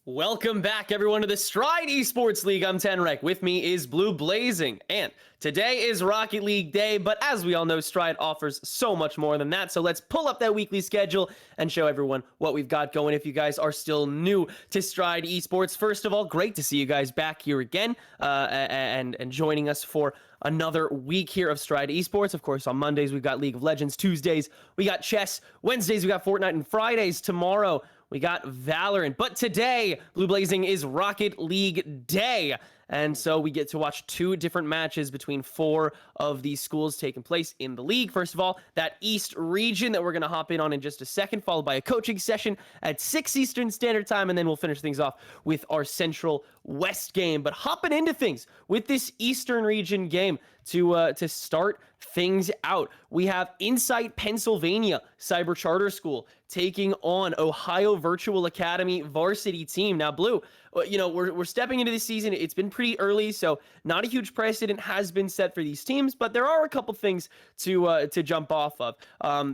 Welcome back, everyone, to the Stride Esports League. I'm Tenrek. With me is Blue Blazing. And today is Rocket League Day, but as we all know, Stride offers so much more than that. So let's pull up that weekly schedule and show everyone what we've got going. If you guys are still new to Stride Esports, first of all, great to see you guys back here again and joining us for another week here of Stride Esports. Of course, on Mondays, we've got League of Legends. Tuesdays, we got chess. Wednesdays, we got Fortnite. And Fridays, tomorrow, we got Valorant. But today, Blue Blazing is Rocket League Day. And so we get to watch two different matches between four of these schools taking place in the league. First of all, that East region that we're going to hop in just a second, followed by a coaching session at 6 Eastern Standard Time. And then we'll finish things off with our Central West game. But hopping into things with this Eastern region game to start things out, we have Insight Pennsylvania Cyber Charter School taking on Ohio Virtual Academy varsity team. Now, Blue, you know, we're stepping into this season. It's been pretty early, so not a huge precedent has been set for these teams, but there are a couple things to jump off of.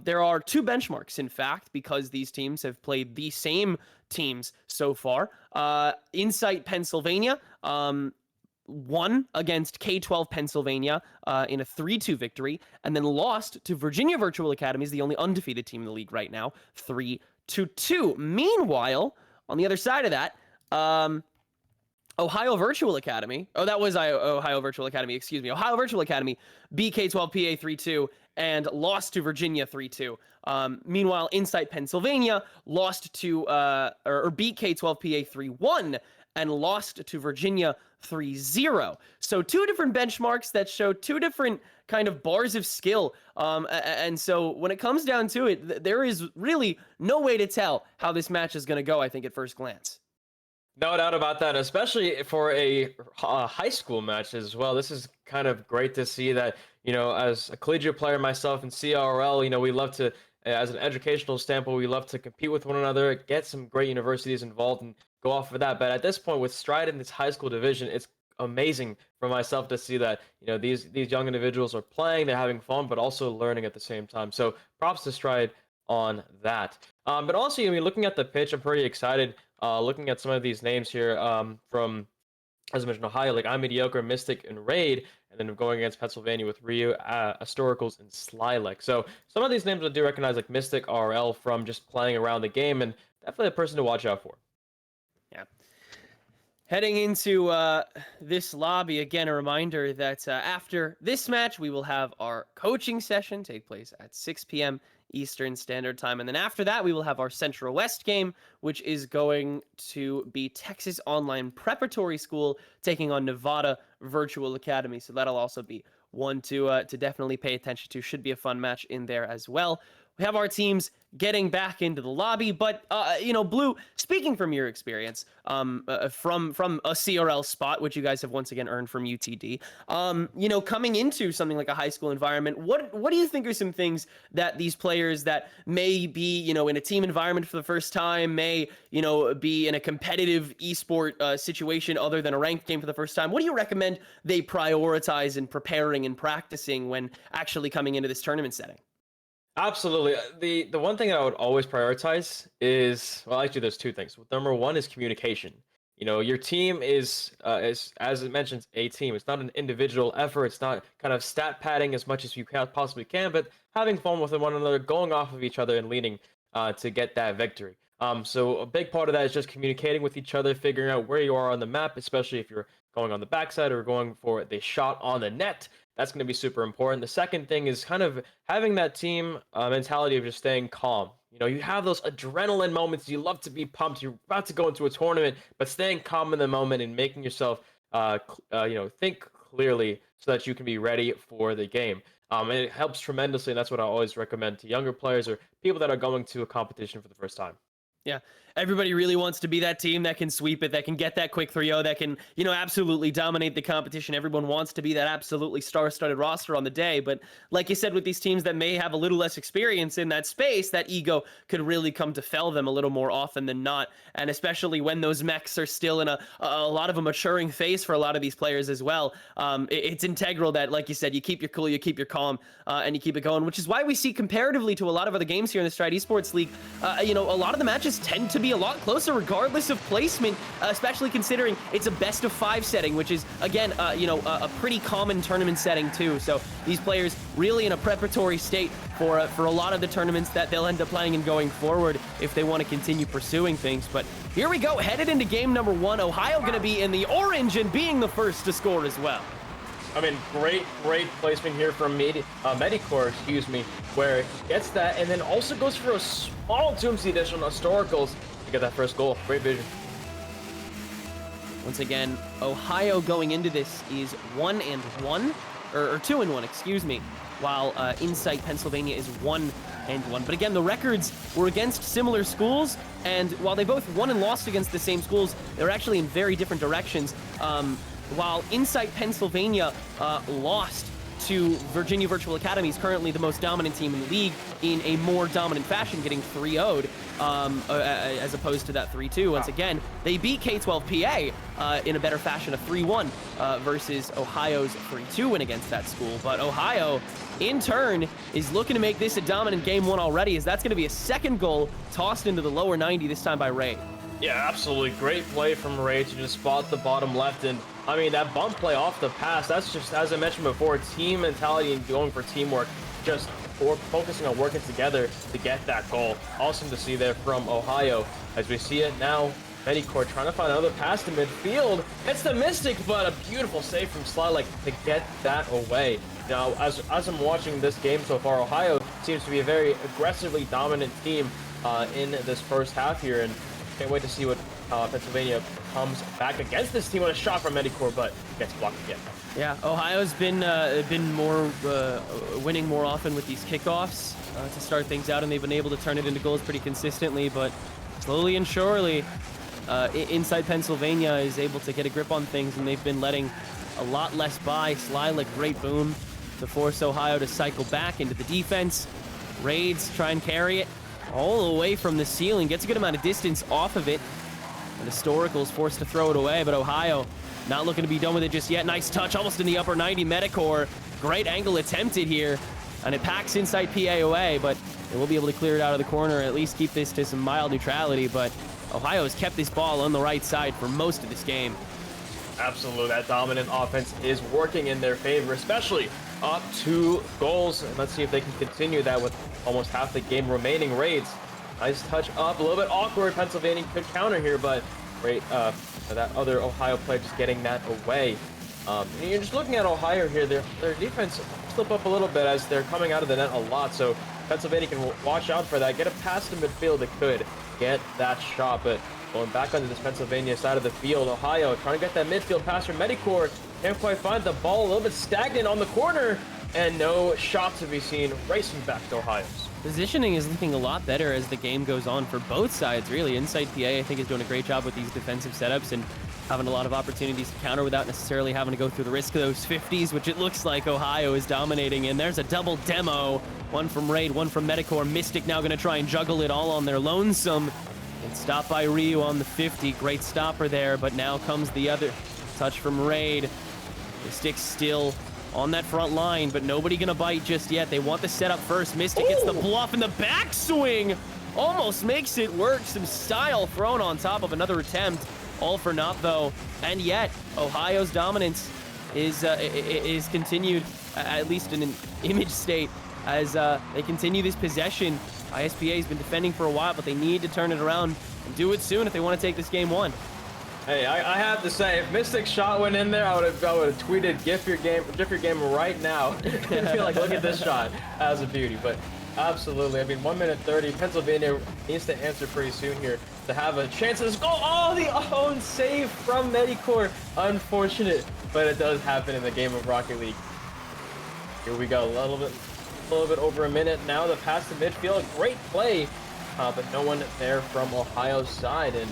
There are two benchmarks, in fact, because these teams have played the same teams so far. Insight Pennsylvania won against K-12 Pennsylvania in a 3-2 victory, and then lost to Virginia Virtual Academy, the only undefeated team in the league right now, 3-2. Meanwhile, on the other side of that, Ohio Virtual Academy, Ohio Virtual Academy, excuse me. Ohio Virtual Academy beat K-12 PA 3-2 and lost to Virginia 3-2. Meanwhile, Insight Pennsylvania lost to, or beat K-12 PA 3-1 and lost to Virginia 3-0. So two different benchmarks that show two different kind of bars of skill. And so when it comes down to it, there is really no way to tell how this match is going to go, I think, at first glance. No doubt about that, especially for a high school match as well. This is kind of great to see that, you know, as a collegiate player myself in CRL, you know, we love to, as an educational standpoint, we love to compete with one another, get some great universities involved and go off for that. But at this point, with Stride in this high school division, it's amazing for myself to see that, you know, these young individuals are playing, they're having fun, but also learning at the same time. So props to Stride on that. But also, I mean, looking at the pitch, I'm pretty excited. Looking at some of these names here from, as I mentioned, Ohio, like I'm Mediocre, Mystic, and Raid, and then going against Pennsylvania with Ryu, Astoricals, and Slilex. So some of these names I do recognize, like Mystic, RL, from just playing around the game, and definitely a person to watch out for. Yeah. Heading into this lobby, again, a reminder that after this match, we will have our coaching session take place at 6 p.m. Eastern Standard Time. And then after that, we will have our Central West game, which is going to be Texas Online Preparatory School taking on Nevada Virtual Academy. So that'll also be one to definitely pay attention to. Should be a fun match in there as well. We have our teams getting back into the lobby, but you know, Blue, speaking from your experience, from a CRL spot, which you guys have once again earned from UTD, you know, coming into something like a high school environment, what do you think are some things that these players that may be, you know, in a team environment for the first time, may, you know, be in a competitive esport situation other than a ranked game for the first time? What do you recommend they prioritize in preparing and practicing when actually coming into this tournament setting? Absolutely. The one thing that I would always prioritize is, well, actually, there's two things. Number one is communication. You know, your team is as it mentions, a team. It's not an individual effort. It's not kind of stat padding as much as you possibly can, but having fun with one another, going off of each other and leading to get that victory. So a big part of that is just communicating with each other, figuring out where you are on the map, especially if you're going on the backside or going for the shot on the net. That's going to be super important. The second thing is kind of having that team mentality of just staying calm. You know, you have those adrenaline moments. You love to be pumped. You're about to go into a tournament, but staying calm in the moment and making yourself, you know, think clearly so that you can be ready for the game. And it helps tremendously, and that's what I always recommend to younger players or people that are going to a competition for the first time. Yeah, everybody really wants to be that team that can sweep it, that can get that quick 3-0, that can, you know, absolutely dominate the competition. Everyone wants to be that absolutely star-studded roster on the day. But like you said, with these teams that may have a little less experience in that space, that ego could really come to fell them a little more often than not. And especially when those mechs are still in a lot of a maturing phase for a lot of these players as well. It's integral that, like you said, you keep your cool, you keep your calm, and you keep it going, which is why we see comparatively to a lot of other games here in the Stride Esports League, you know, a lot of the matches matches tend to be a lot closer regardless of placement, especially considering it's a best of 5 setting, which is, again, a pretty common tournament setting too. So these players really in a preparatory state for a lot of the tournaments that they'll end up playing and going forward if they want to continue pursuing things. But here we go, headed into game number 1. Ohio going to be in the orange and being the first to score as well. I mean, great placement here from Medicore, excuse me, where he gets that and then also goes for a small Doomsday dish on Historicals to get that first goal. Great vision. Once again, Ohio going into this is 1-1, or 2-1, excuse me, while Insight Pennsylvania is 1-1. But again, the records were against similar schools, and while they both won and lost against the same schools, they're actually in very different directions. While Insight Pennsylvania lost to Virginia Virtual Academy, is currently the most dominant team in the league in a more dominant fashion, getting 3-0'd as opposed to that 3-2. Once again, they beat K-12 PA in a better fashion, a 3-1 versus Ohio's 3-2 win against that school. But Ohio, in turn, is looking to make this a dominant game 1 already, as that's going to be a second goal tossed into the lower 90, this time by Ray. Yeah, absolutely. Great play from Ray to just spot the bottom left. And I mean, that bump play off the pass, that's just, as I mentioned before, team mentality and going for teamwork, just focusing on working together to get that goal. Awesome to see there from Ohio. As we see it now, Medicore trying to find another pass to midfield. It's the Mystic, but a beautiful save from Slylik to get that away. Now, as I'm watching this game so far, Ohio seems to be a very aggressively dominant team in this first half here, and can't wait to see what Pennsylvania comes back against this team with a shot from Medicore, but gets blocked again. Yeah, Ohio's been more winning more often with these kickoffs to start things out, and they've been able to turn it into goals pretty consistently. But slowly and surely, Inside Pennsylvania is able to get a grip on things, and they've been letting a lot less by. Slylik, great boom to force Ohio to cycle back into the defense. Raids try and carry it all the way from the ceiling, gets a good amount of distance off of it, and Historical's forced to throw it away, but Ohio not looking to be done with it just yet. Nice touch, almost in the upper 90. Medicore, great angle attempted here, and it packs Inside PA away, but they will be able to clear it out of the corner, or at least keep this to some mild neutrality. But Ohio has kept this ball on the right side for most of this game. Absolutely, that dominant offense is working in their favor, especially up 2 goals. And let's see if they can continue that with almost half the game remaining. Raids, nice touch up, a little bit awkward. Pennsylvania could counter here, but great, that other Ohio player just getting that away. And you're just looking at Ohio here, their defense slip up a little bit as they're coming out of the net a lot, so Pennsylvania can watch out for that. Get a pass to midfield, it could get that shot, but going back onto this Pennsylvania side of the field, Ohio trying to get that midfield pass from Medicore, can't quite find the ball, a little bit stagnant on the corner, and no shot to be seen, racing back to Ohio's. Positioning is looking a lot better as the game goes on for both sides, really. Inside PA, I think, is doing a great job with these defensive setups and having a lot of opportunities to counter without necessarily having to go through the risk of those 50s, which it looks like Ohio is dominating. And there's a double demo, one from Raid, one from Medicore. Mystic now going to try and juggle it all on their lonesome. And stopped by Ryu on the 50. Great stopper there, but now comes the other touch from Raid. Mystic still on that front line, but nobody gonna bite just yet. They want the setup first. Mystic gets the bluff, and the backswing almost makes it work. Some style thrown on top of another attempt. All for naught, though. And yet, Ohio's dominance is continued, at least in an image state, as they continue this possession. ISPA has been defending for a while, but they need to turn it around and do it soon if they want to take this game 1. Hey, I have to say, if Mystic's shot went in there, I would have tweeted GIF your game right now. I feel like, look at this shot, as a beauty. But absolutely, I mean, 1 minute 30. Pennsylvania needs to answer pretty soon here to have a chance at this goal. Oh, the own save from Medicore. Unfortunate, but it does happen in the game of Rocket League. Here we go, a little bit over a minute now. The pass to midfield, great play, but no one there from Ohio's side. And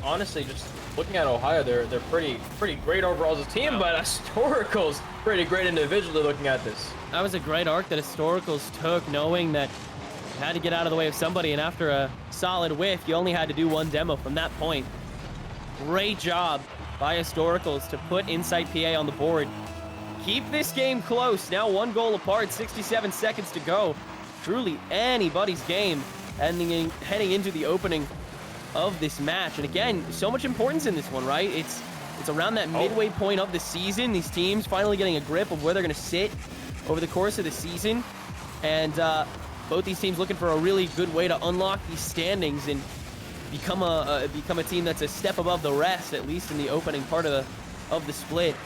honestly, just looking at Ohio, they're pretty great overall as a team, but Historical's pretty great individually looking at this. That was a great arc that Historicals took, knowing that you had to get out of the way of somebody, and after a solid whiff, you only had to do 1 demo from that point. Great job by Historicals to put Inside PA on the board. Keep this game close. Now 1 goal apart, 67 seconds to go. Truly anybody's game. heading into the opening of this match. And again, so much importance in this one, right? It's around that midway point of the season. These teams finally getting a grip of where they're going to sit over the course of the season. And both these teams looking for a really good way to unlock these standings and become a team that's a step above the rest, at least in the opening part of the split.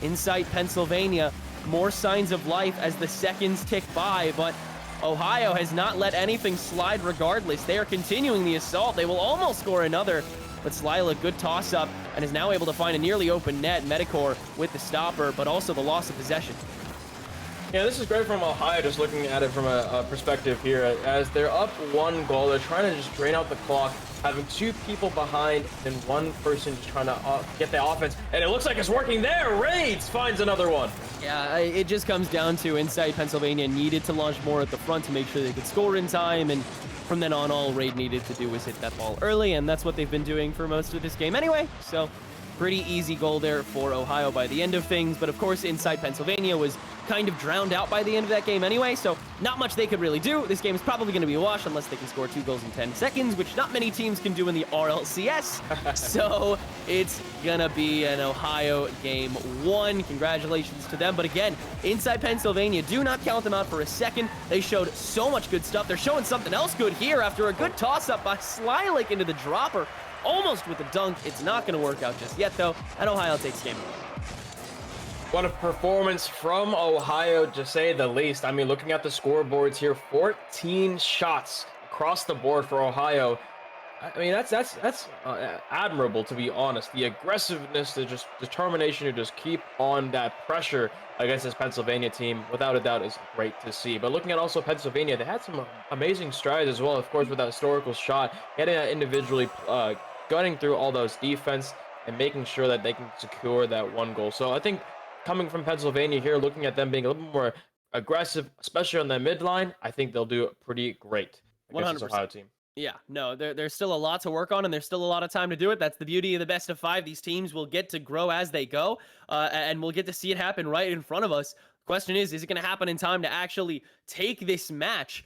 Inside Pennsylvania, more signs of life as the seconds tick by, but Ohio has not let anything slide regardless. They are continuing the assault. They will almost score another, but Slyla, good toss-up, and is now able to find a nearly open net. Medicor with the stopper, but also the loss of possession. Yeah, this is great from Ohio, just looking at it from a perspective here. As they're up 1 goal, they're trying to just drain out the clock, having 2 people behind and 1 person just trying to get the offense. And it looks like it's working there. Raids finds another one. Yeah, it just comes down to inside Pennsylvania needed to launch more at the front to make sure they could score in time. And from then on, all Raid needed to do was hit that ball early. And that's what they've been doing for most of this game anyway. So pretty easy goal there for Ohio by the end of things. But of course, inside Pennsylvania was kind of drowned out by the end of that game anyway, so not much they could really do. This game is probably going to be a wash unless they can score 2 goals in 10 seconds, which not many teams can do in the RLCS. So it's going to be an Ohio game 1. Congratulations to them. But again, inside Pennsylvania, do not count them out for a second. They showed so much good stuff. They're showing something else good here after a good toss-up by Slylik into the dropper. Almost with a dunk. It's not going to work out just yet, though, and Ohio takes game 1. What a performance from Ohio, to say the least. I mean, looking at the scoreboards here, 14 shots across the board for Ohio. I mean, that's admirable, to be honest. The aggressiveness, the just determination to just keep on that pressure against this Pennsylvania team, without a doubt, is great to see. But looking at also Pennsylvania, they had some amazing strides as well. Of course, with that historical shot, getting that individually, gunning through all those defense and making sure that they can secure that 1 goal. So I think coming from Pennsylvania here, looking at them being a little more aggressive, especially on the midline, I think they'll do pretty great against this Ohio team. Yeah, no, there's still a lot to work on, and there's still a lot of time to do it. That's the beauty of the best of 5. These teams will get to grow as they go, and we'll get to see it happen right in front of us. Question is it going to happen in time to actually take this match?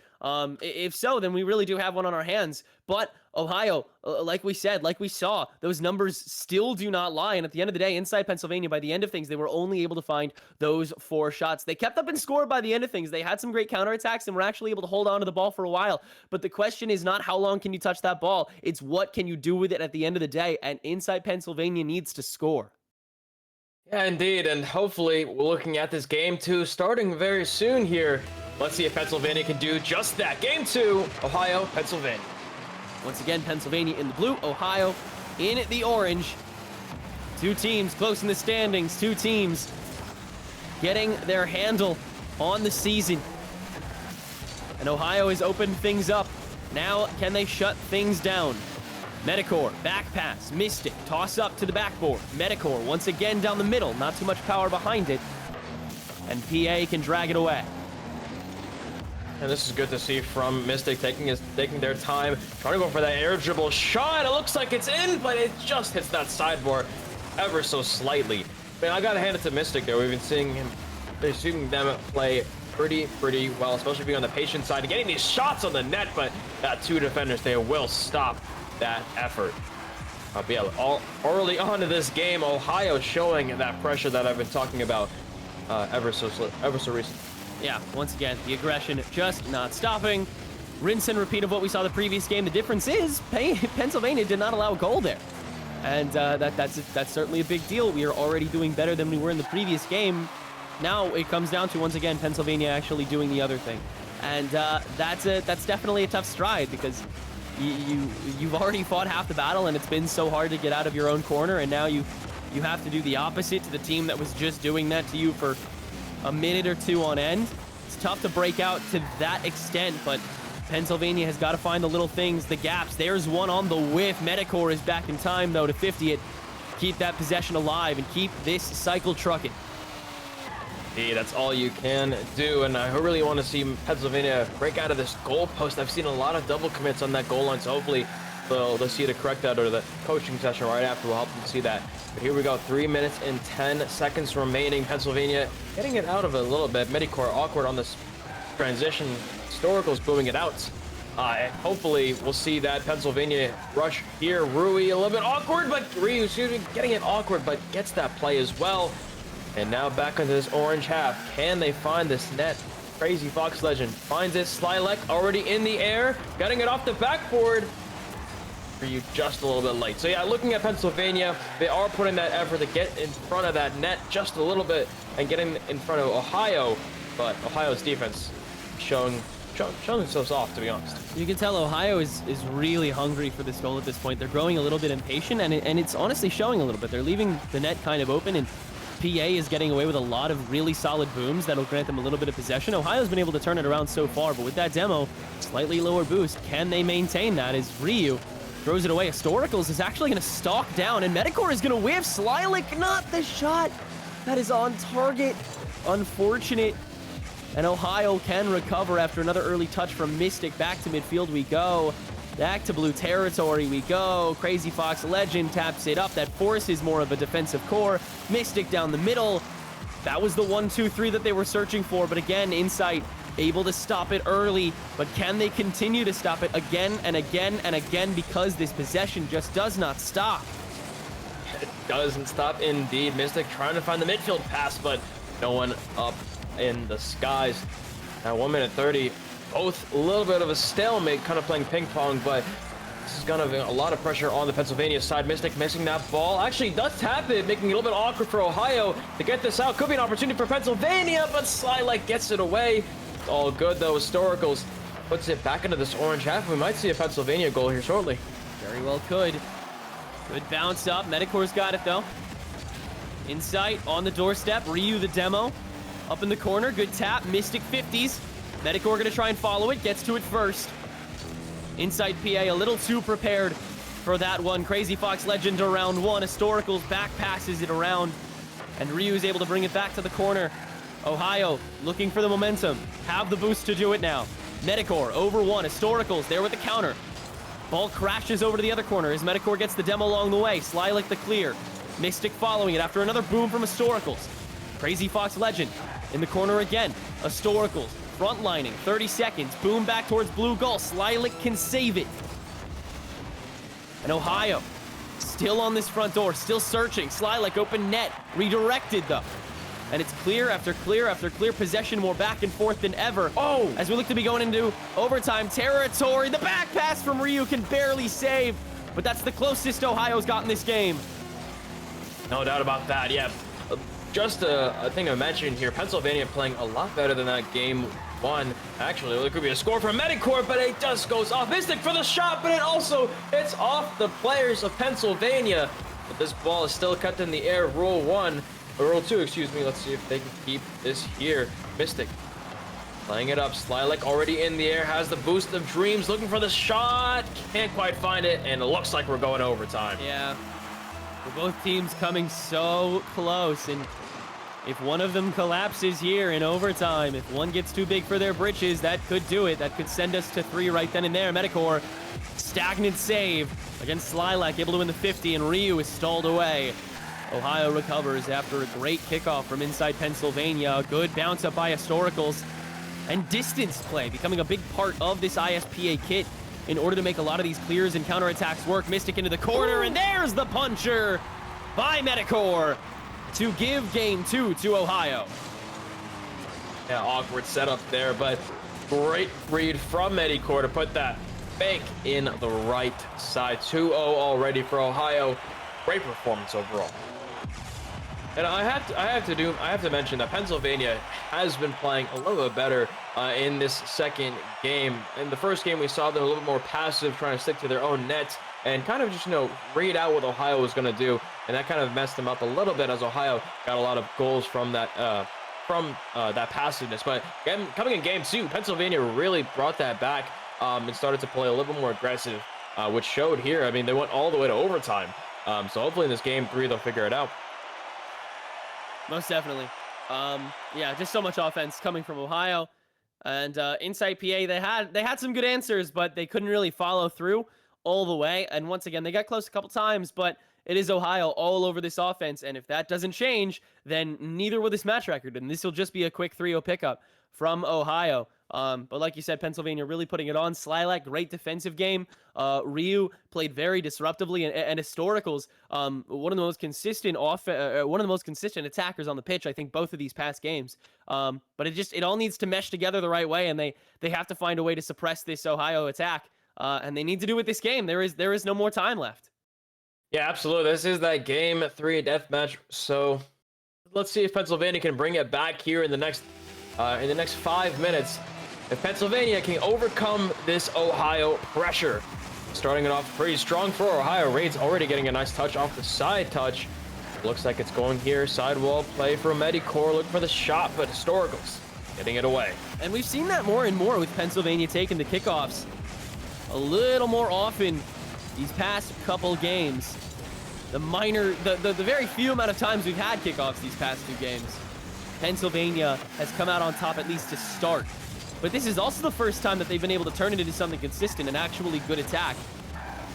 If so, then we really do have one on our hands. But Ohio, like we said, like we saw, those numbers still do not lie. And at the end of the day, inside Pennsylvania, by the end of things, they were only able to find those 4 shots. They kept up and scored by the end of things. They had some great counterattacks and were actually able to hold on to the ball for a while. But the question is not how long can you touch that ball. It's what can you do with it at the end of the day. And inside Pennsylvania needs to score. Yeah, indeed, and hopefully we're looking at this game 2 starting very soon here. Let's see if Pennsylvania can do just that. Game 2, Ohio, Pennsylvania. Once again, Pennsylvania in the blue, Ohio in the orange. 2 teams close in the standings, 2 teams getting their handle on the season. And Ohio has opened things up. Now, can they shut things down? Medicor, back pass, missed it, toss up to the backboard. Medicor once again down the middle, not too much power behind it. And PA can drag it away. And this is good to see from Mystic taking their time, trying to go for that air dribble shot. It looks like it's in, but it just hits that sideboard ever so slightly. Man, I gotta hand it to Mystic there. We've been seeing them play pretty well, especially being on the patient side and getting these shots on the net, but that 2 defenders, they will stop that effort. But yeah, early on in this game, Ohio showing that pressure that I've been talking about ever so recently. Yeah, once again, the aggression just not stopping. Rinse and repeat of what we saw the previous game. The difference is Pennsylvania did not allow a goal there. And that's certainly a big deal. We are already doing better than we were in the previous game. Now it comes down to, once again, Pennsylvania actually doing the other thing. And that's definitely a tough stride, because you've already fought half the battle, and it's been so hard to get out of your own corner, and now you have to do the opposite to the team that was just doing that to you for a minute or 2 on end. It's tough to break out to that extent, but Pennsylvania has got to find the little things, the gaps. There's one on the whiff. Medicor is back in time, though, to 50 it. Keep that possession alive and keep this cycle trucking. Hey, that's all you can do, and I really want to see Pennsylvania break out of this goal post. I've seen a lot of double commits on that goal line, so hopefully they'll see to correct that, or the coaching session right after will help them see that. But here we go, 3 minutes and 10 seconds remaining. Pennsylvania getting it out of it a little bit. Medicor awkward on this transition. Historical's booming it out. And hopefully we'll see that Pennsylvania rush here. Rui a little bit awkward, but Ryu, excuse me, getting it awkward, but gets that play as well. And now back into this orange half. Can they find this net? Crazy Fox Legend finds it. Slylek already in the air, getting it off the backboard. Ryu just a little bit late. So yeah, looking at Pennsylvania, they are putting that effort to get in front of that net just a little bit and getting in front of Ohio. But Ohio's defense showing themselves off, to be honest. You can tell Ohio is really hungry for this goal at this point. They're growing a little bit impatient, and it's honestly showing a little bit. They're leaving the net kind of open, and PA is getting away with a lot of really solid booms that'll grant them a little bit of possession. Ohio's been able to turn it around so far, but with that demo, slightly lower boost, can they maintain that as Ryu throws it away? Historicals is actually going to stalk down, and Medicor is going to whiff. Slylek, not the shot. That is on target. Unfortunate. And Ohio can recover after another early touch from Mystic. Back to midfield we go. Back to blue territory we go. Crazy Fox Legend taps it up. That forces more of a defensive core. Mystic down the middle. That was the 1-2-3 that they were searching for. But again, Insight able to stop it early. But can they continue to stop it again and again and again? Because this possession just does not stop. It doesn't stop indeed. Mystic trying to find the midfield pass, but no one up in the skies. Now 1 minute 30, both a little bit of a stalemate, kind of playing ping pong, but this is gonna be a lot of pressure on the Pennsylvania side. Mystic missing that ball. Actually does tap it, making it a little bit awkward for Ohio to get this out. Could be an opportunity for Pennsylvania, but Slylek gets it away. It's all good though. Historicals puts it back into this orange half. We might see a Pennsylvania goal here shortly. Very well could. Good bounce up. Medicor's got it though. Insight on the doorstep. Ryu the demo. Up in the corner, good tap, Mystic 50s. Medicor gonna try and follow it, gets to it first. Inside PA, a little too prepared for that one. Crazy Fox Legend around one. Historicals back passes it around, and Ryu is able to bring it back to the corner. Ohio looking for the momentum, have the boost to do it now. Medicor over one, Historicals there with the counter. Ball crashes over to the other corner as Medicor gets the demo along the way. Slylek the clear. Mystic following it after another boom from Historicals. Crazy Fox Legend in the corner again. Historicals frontlining, 30 seconds. Boom back towards blue goal. Slylek can save it. And Ohio still on this front door, still searching. Slylek open net, redirected though. And it's clear after clear after clear. Possession more back and forth than ever. Oh, as we look to be going into overtime territory. The back pass from Ryu can barely save, but that's the closest Ohio's gotten this game. No doubt about that, yeah. Just a thing to mention here, Pennsylvania playing a lot better than that game one. Actually, there could be a score from Medicor, but it just goes off. Mystic for the shot, but it's off the players of Pennsylvania. But this ball is still kept in the air. Rule 2, excuse me. Let's see if they can keep this here. Mystic playing it up. Slylek already in the air, has the boost of dreams, looking for the shot. Can't quite find it, and it looks like we're going to overtime. Yeah. Both teams coming so close, and if one of them collapses here in overtime, if one gets too big for their britches, that could do it. That could send us to 3 right then and there. Medicor, stagnant save against Slylek, able to win the 50, and Ryu is stalled away. Ohio recovers after a great kickoff from inside Pennsylvania. A good bounce up by Historicals, and distance play becoming a big part of this ISPA kit in order to make a lot of these clears and counterattacks work. Mystic into the corner, and there's the puncher by Medicor to give game 2 to Ohio. Yeah, awkward setup there, but great read from Medicor to put that fake in the right side. 2-0 already for Ohio. Great performance overall. And I have to mention that Pennsylvania has been playing a little bit better in this second game. In the first game, we saw them a little bit more passive, trying to stick to their own nets and kind of just, read out what Ohio was going to do. And that kind of messed them up a little bit as Ohio got a lot of goals from that passiveness. But coming in game 2, Pennsylvania really brought that back and started to play a little bit more aggressive, which showed here. I mean, they went all the way to overtime. So hopefully in this game 3, they'll figure it out. Most definitely. Yeah, just so much offense coming from Ohio. And inside PA, they had some good answers, but they couldn't really follow through all the way. And once again, they got close a couple times, but it is Ohio all over this offense. And if that doesn't change, then neither will this match record. And this will just be a quick 3-0 pickup from Ohio. But like you said, Pennsylvania really putting it on. Slilac, great defensive game. Ryu played very disruptively, and Historicals, one of the most consistent one of the most consistent attackers on the pitch. I think both of these past games. But it all needs to mesh together the right way, and they have to find a way to suppress this Ohio attack. And they need to do it this game. There is no more time left. Yeah, absolutely. This is that game 3 deathmatch. So let's see if Pennsylvania can bring it back here in the next 5 minutes. If Pennsylvania can overcome this Ohio pressure. Starting it off pretty strong for Ohio. Raid's already getting a nice touch off the side touch. Looks like it's going here. Sidewall play for Medicore. Looking for the shot, but Historicals getting it away. And we've seen that more and more with Pennsylvania taking the kickoffs a little more often these past couple games. The very few amount of times we've had kickoffs these past 2 games, Pennsylvania has come out on top at least to start. But this is also the first time that they've been able to turn it into something consistent, an actually good attack.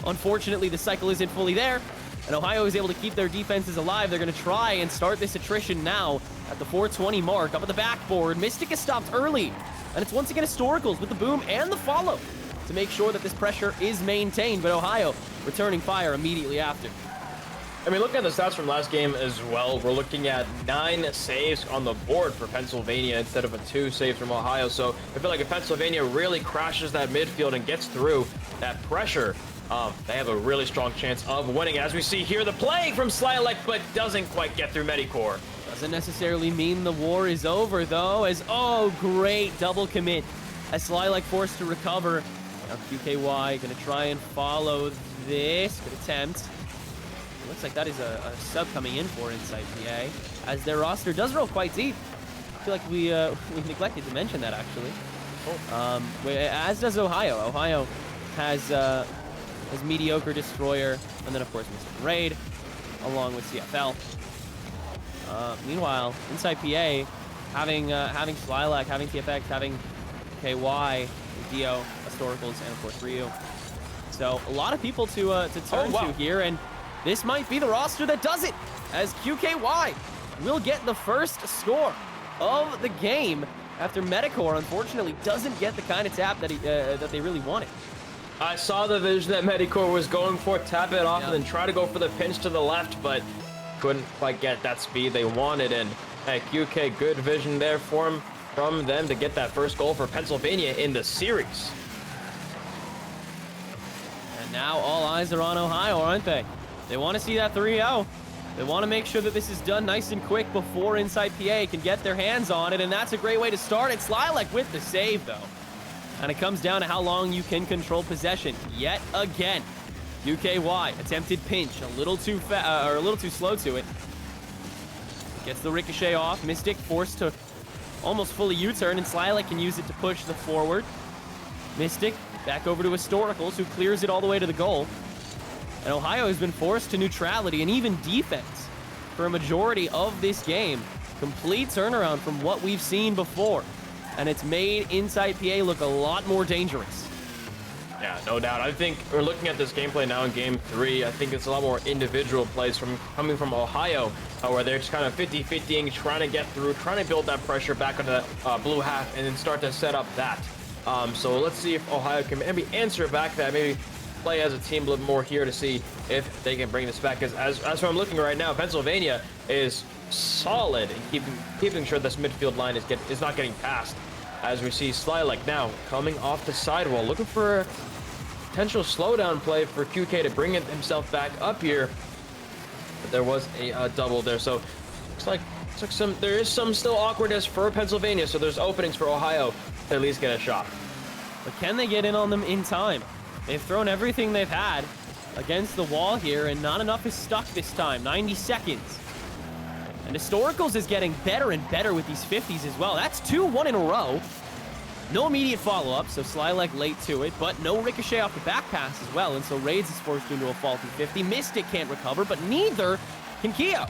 Unfortunately, the cycle isn't fully there, and Ohio is able to keep their defenses alive. They're going to try and start this attrition now at the 420 mark. Up at the backboard, Mystic is stopped early, and it's once again Historicals with the boom and the follow to make sure that this pressure is maintained, but Ohio returning fire immediately after. I mean, look at the stats from last game as well. We're looking at 9 saves on the board for Pennsylvania instead of a 2 saves from Ohio. So I feel like if Pennsylvania really crashes that midfield and gets through that pressure, they have a really strong chance of winning. As we see here, the play from Slilac, but doesn't quite get through Medicore. Doesn't necessarily mean the war is over, though, as, oh, great double commit. As Slilac forced to recover. Now QKY going to try and follow this. Good attempt. It looks like that is a sub coming in for Inside PA, as their roster does roll quite deep. I feel like we neglected to mention that, actually. As does Ohio. Ohio has Mediocre Destroyer, and then, of course, Mr. Raid, along with CFL. Meanwhile, Inside PA, having Slilac, having TFX, having KY, Dio, Historicals, and, of course, Ryu. So, a lot of people to turn to here, and this might be the roster that does it, as QKY will get the first score of the game after Medicore, unfortunately, doesn't get the kind of tap that that they really wanted. I saw the vision that Medicore was going for, tap it off, and then try to go for the pinch to the left, but couldn't quite get that speed they wanted. And hey, QK, good vision there from them to get that first goal for Pennsylvania in the series. And now all eyes are on Ohio, aren't they? They want to see that 3-0. They want to make sure that this is done nice and quick before Inside PA can get their hands on it, and that's a great way to start it. Slilac with the save, though. And it comes down to how long you can control possession. Yet again, UKY attempted pinch, a little too slow to it. Gets the ricochet off. Mystic forced to almost fully U-turn, and Slilac can use it to push the forward. Mystic back over to Historicals, who clears it all the way to the goal. And Ohio has been forced to neutrality and even defense for a majority of this game. Complete turnaround from what we've seen before. And it's made Inside PA look a lot more dangerous. Yeah, no doubt. I think we're looking at this gameplay now in Game 3. I think it's a lot more individual plays coming from Ohio, where they're just kind of 50-50ing, trying to get through, trying to build that pressure back on the blue half, and then start to set up that. So let's see if Ohio can maybe answer back that, maybe play as a team a little more here to see if they can bring this back. Because as I'm looking right now, Pennsylvania is solid in keeping sure this midfield line is not getting passed. As we see Slilac now coming off the sidewall, looking for a potential slowdown play for QK to bring himself back up here. But there was a double there, so looks like there is some still awkwardness for Pennsylvania. So there's openings for Ohio to at least get a shot. But can they get in on them in time? They've thrown everything they've had against the wall here, and not enough is stuck this time. 90 seconds. And Historicals is getting better and better with these 50s as well. That's 2-1 in a row. No immediate follow-up, so Slilac late to it, but no ricochet off the back pass as well, and so Raids is forced into a faulty 50. Mystic can't recover, but neither can Keo.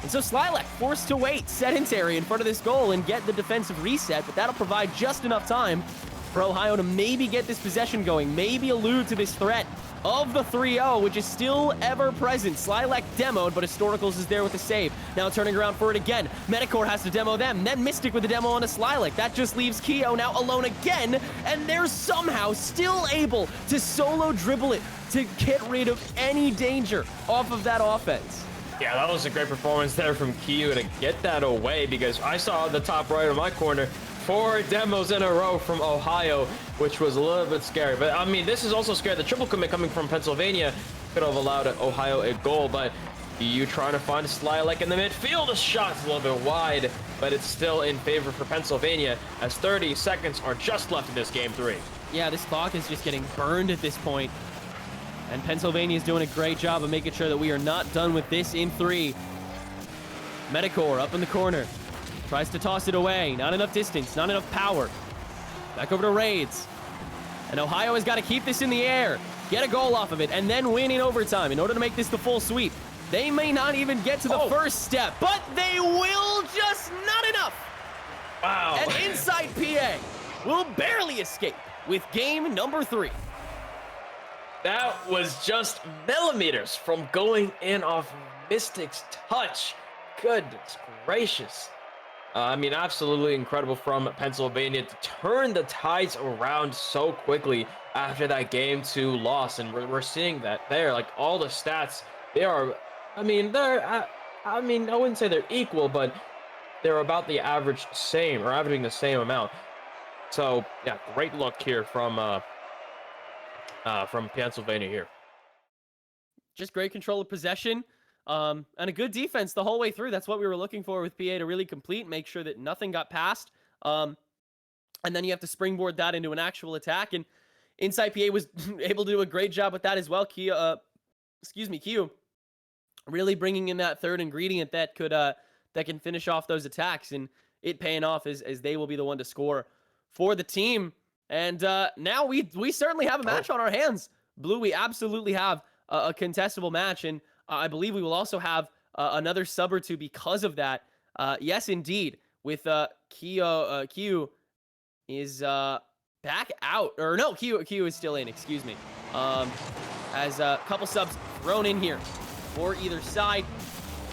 And so Slilac forced to wait sedentary in front of this goal and get the defensive reset, but that'll provide just enough time for Ohio to maybe get this possession going, maybe allude to this threat of the 3-0, which is still ever present. Slilac demoed, but Historicals is there with the save. Now turning around for it again. Medicore has to demo them, then Mystic with the demo onto Slilac. That just leaves Keo now alone again, and they're somehow still able to solo dribble it to get rid of any danger off of that offense. Yeah, that was a great performance there from Keo to get that away, because I saw the top right of my corner 4 demos in a row from Ohio, which was a little bit scary. But I mean, this is also scary. The triple commit coming from Pennsylvania could have allowed Ohio a goal, but you trying to find a Slilac in the midfield. The shot's a little bit wide, but it's still in favor for Pennsylvania, as 30 seconds are just left in this game 3. Yeah, this clock is just getting burned at this point. And Pennsylvania is doing a great job of making sure that we are not done with this in 3. Medicore up in the corner. Tries to toss it away. Not enough distance, not enough power. Back over to Raids. And Ohio has got to keep this in the air, get a goal off of it, and then win in overtime in order to make this the full sweep. They may not even get to the first step, but they will just not enough. Wow. And Inside PA will barely escape with game number 3. That was just millimeters from going in off Mystic's touch. Goodness gracious. I mean, absolutely incredible from Pennsylvania to turn the tides around so quickly after that game 2 loss. And we're seeing that there, like all the stats, they are, I mean, I wouldn't say they're equal, but they're about the average same, or averaging the same amount. So yeah, great look here from Pennsylvania here. Just great control of possession. And a good defense the whole way through. That's what we were looking for with PA, to really complete, make sure that nothing got past. And then you have to springboard that into an actual attack. And Inside PA was able to do a great job with that as well. Q really bringing in that third ingredient that could that can finish off those attacks, and it paying off as they will be the one to score for the team. And now we certainly have a match on our hands. Blue, we absolutely have a contestable match, and I believe we will also have another sub or two because of that. Yes, indeed. With Q is back out, or no, Q is still in. Excuse me. As a couple subs thrown in here for either side,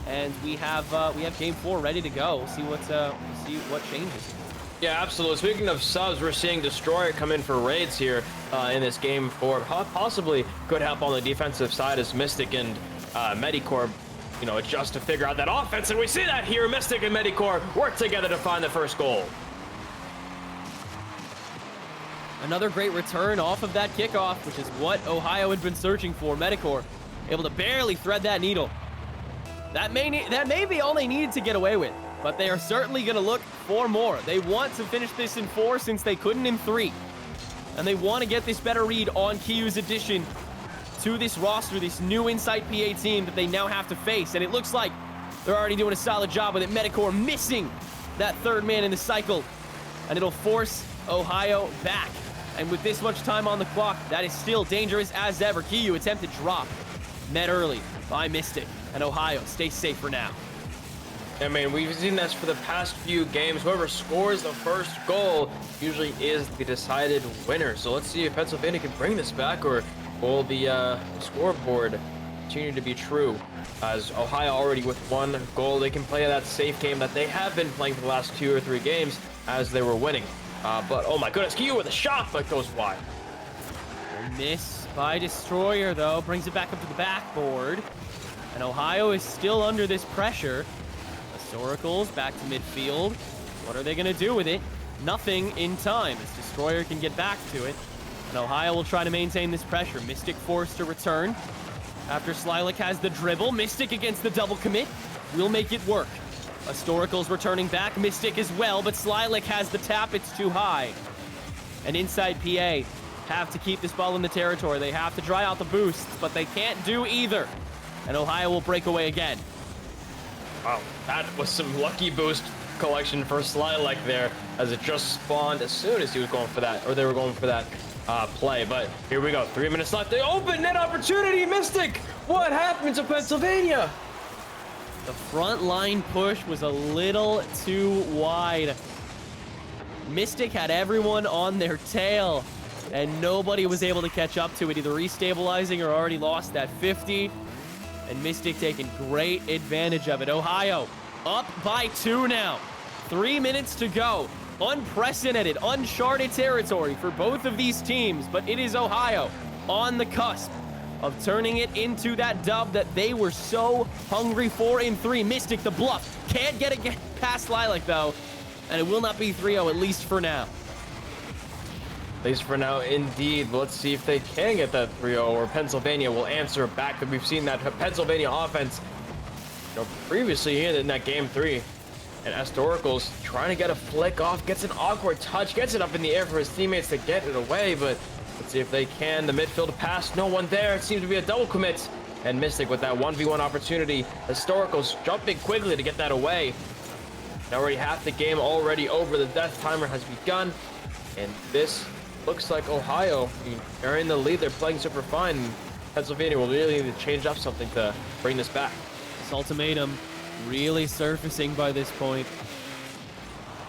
and we have game 4 ready to go. We'll see what changes. Yeah, absolutely. Speaking of subs, we're seeing Destroyer come in for Raids here in this game 4. Possibly could help on the defensive side as Mystic and Medicore, adjust to figure out that offense. And we see that here. Mystic and Medicore work together to find the first goal. Another great return off of that kickoff, which is what Ohio had been searching for. Medicore able to barely thread that needle. That may be all they needed to get away with, but they are certainly going to look for more. They want to finish this in 4 since they couldn't in 3. And they want to get this better read on Kyu's addition to this roster, this new Inside PA team that they now have to face. And it looks like they're already doing a solid job with it. Medicore missing that third man in the cycle, and it'll force Ohio back. And with this much time on the clock, that is still dangerous as ever. Kyu attempted drop, met early by Mystic, and Ohio stays safe for now. I mean, we've seen this for the past few games. Whoever scores the first goal usually is the decided winner. So let's see if Pennsylvania can bring this back, or will the scoreboard continue to be true? As Ohio already with 1 goal, they can play that safe game that they have been playing for the last 2 or 3 games as they were winning. But oh my goodness, Kyu with a shot, but goes wide. A miss by Destroyer, though, brings it back up to the backboard. And Ohio is still under this pressure. Historicals back to midfield. What are they going to do with it? Nothing in time, as Destroyer can get back to it. And Ohio will try to maintain this pressure. Mystic forced to return. After Slilac has the dribble, Mystic against the double commit will make it work. Historicals returning back, Mystic as well, but Slilac has the tap, it's too high. And Inside PA have to keep this ball in the territory. They have to dry out the boosts, but they can't do either. And Ohio will break away again. Wow, that was some lucky boost collection for Slilac there, as it just spawned as soon as he was going for that, or they were going for that play. But here we go, 3 minutes left. The open net opportunity, Mystic! What happened to Pennsylvania? The front line push was a little too wide. Mystic had everyone on their tail, and nobody was able to catch up to it, either restabilizing or already lost that 50. And Mystic taking great advantage of it. Ohio up by 2 now. 3 minutes to go. Unprecedented, uncharted territory for both of these teams, but it is Ohio on the cusp of turning it into that dub that they were so hungry for in 3. Mystic, the bluff, can't get it past Lilac though, and it will not be 3-0, at least for now. At least for now, indeed. Let's see if they can get that 3-0, or Pennsylvania will answer back. That we've seen that Pennsylvania offense, previously in that game 3. And Astorical's trying to get a flick off, gets an awkward touch, gets it up in the air for his teammates to get it away, but let's see if they can. The midfield pass, no one there. It seems to be a double commit. And Mystic with that 1v1 opportunity. Historical's jumping quickly to get that away. Now already half the game already over. The death timer has begun. And this looks like Ohio, they're in the lead. They're playing super fine. Pennsylvania will really need to change up something to bring this back. This ultimatum really surfacing by this point.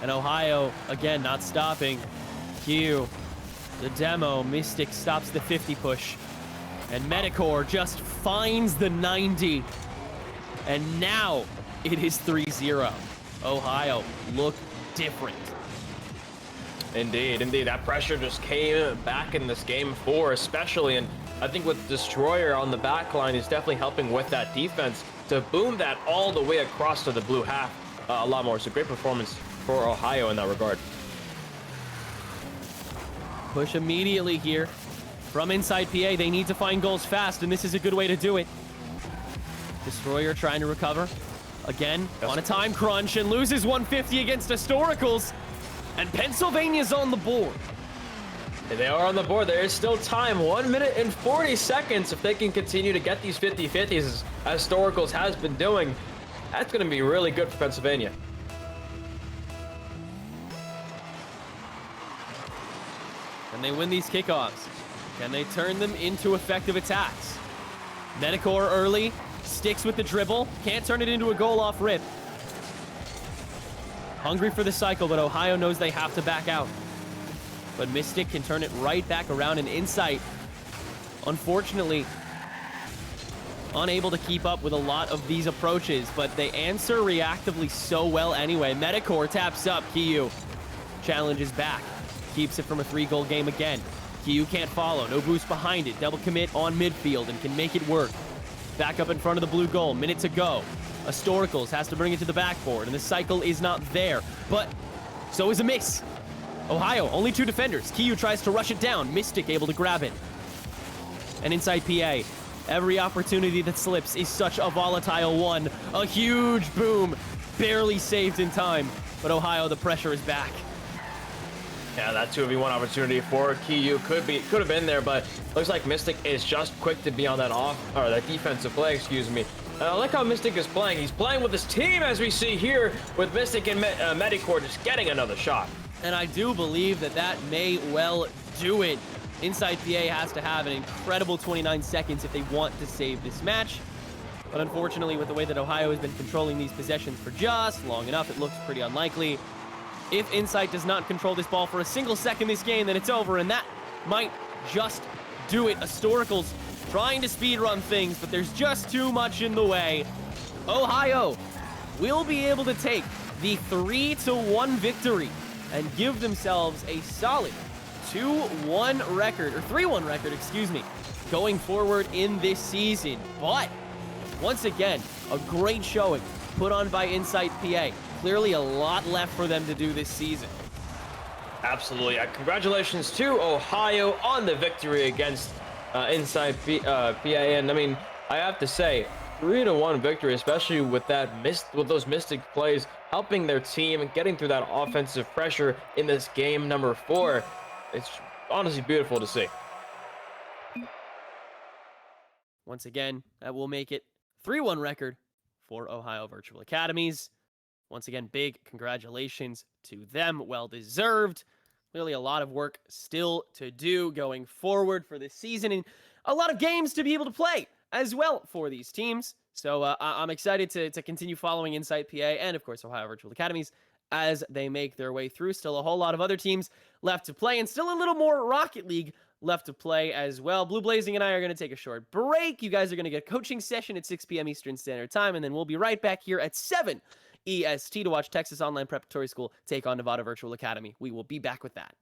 And Ohio, again, not stopping. Q, the demo. Mystic stops the 50 push. And Medicore just finds the 90. And now it is 3-0. Ohio look different. Indeed, indeed. That pressure just came back in this game 4, especially. And I think with Destroyer on the back line, he's definitely helping with that defense to boom that all the way across to the blue half a lot more. So great performance for Ohio in that regard. Push immediately here from inside PA. They need to find goals fast, and this is a good way to do it. Destroyer trying to recover. Again, on a time crunch, and loses 150 against Historicals. And Pennsylvania's on the board. And they are on the board. There is still time. 1 minute and 40 seconds. If they can continue to get these 50-50s as Historicals has been doing, that's going to be really good for Pennsylvania. Can they win these kickoffs? Can they turn them into effective attacks? Medicore early, sticks with the dribble, can't turn it into a goal off rip. Hungry for the cycle, but Ohio knows they have to back out. But Mystic can turn it right back around, and Insight, unfortunately, unable to keep up with a lot of these approaches, but they answer reactively so well anyway. Medicore taps up. Kiyu challenges back, keeps it from a 3-goal game again. Kiyu can't follow, no boost behind it. Double commit on midfield and can make it work. Back up in front of the blue goal, minute to go. Astoricals has to bring it to the backboard, and the cycle is not there, but so is a miss. Ohio, only 2 defenders. Kiyu tries to rush it down. Mystic able to grab it. And inside PA, every opportunity that slips is such a volatile one. A huge boom, barely saved in time, but Ohio, the pressure is back. Yeah, that 2v1 opportunity for Kiyu could have been there, but looks like Mystic is just quick to be on that that defensive play, excuse me. I like how Mystic is playing. He's playing with his team, as we see here, with Mystic and Medicore just getting another shot. And I do believe that that may well do it. Inside PA has to have an incredible 29 seconds if they want to save this match. But unfortunately, with the way that Ohio has been controlling these possessions for just long enough, it looks pretty unlikely. If Insight does not control this ball for a single second this game, then it's over, and that might just do it. Historicals trying to speedrun things, but there's just too much in the way. Ohio will be able to take the 3-1 victory and give themselves a solid 2-1 record, or 3-1 record, excuse me, going forward in this season. But once again, a great showing put on by Insight PA. Clearly a lot left for them to do this season. Absolutely. Congratulations to Ohio on the victory against Inside PA. And I mean, I have to say, 3-1 victory, especially with with those Mystic plays, helping their team and getting through that offensive pressure in this game number 4. It's honestly beautiful to see. Once again, that will make it 3-1 record for Ohio Virtual Academies. Once again, big congratulations to them. Well deserved. Clearly a lot of work still to do going forward for this season, and a lot of games to be able to play as well for these teams. So I'm excited to continue following Insight PA and, of course, Ohio Virtual Academies as they make their way through. Still a whole lot of other teams left to play, and still a little more Rocket League left to play as well. Blue Blazing and I are going to take a short break. You guys are going to get a coaching session at 6 p.m. Eastern Standard Time, and then we'll be right back here at 7 EST to watch Texas Online Preparatory School take on Nevada Virtual Academy. We will be back with that.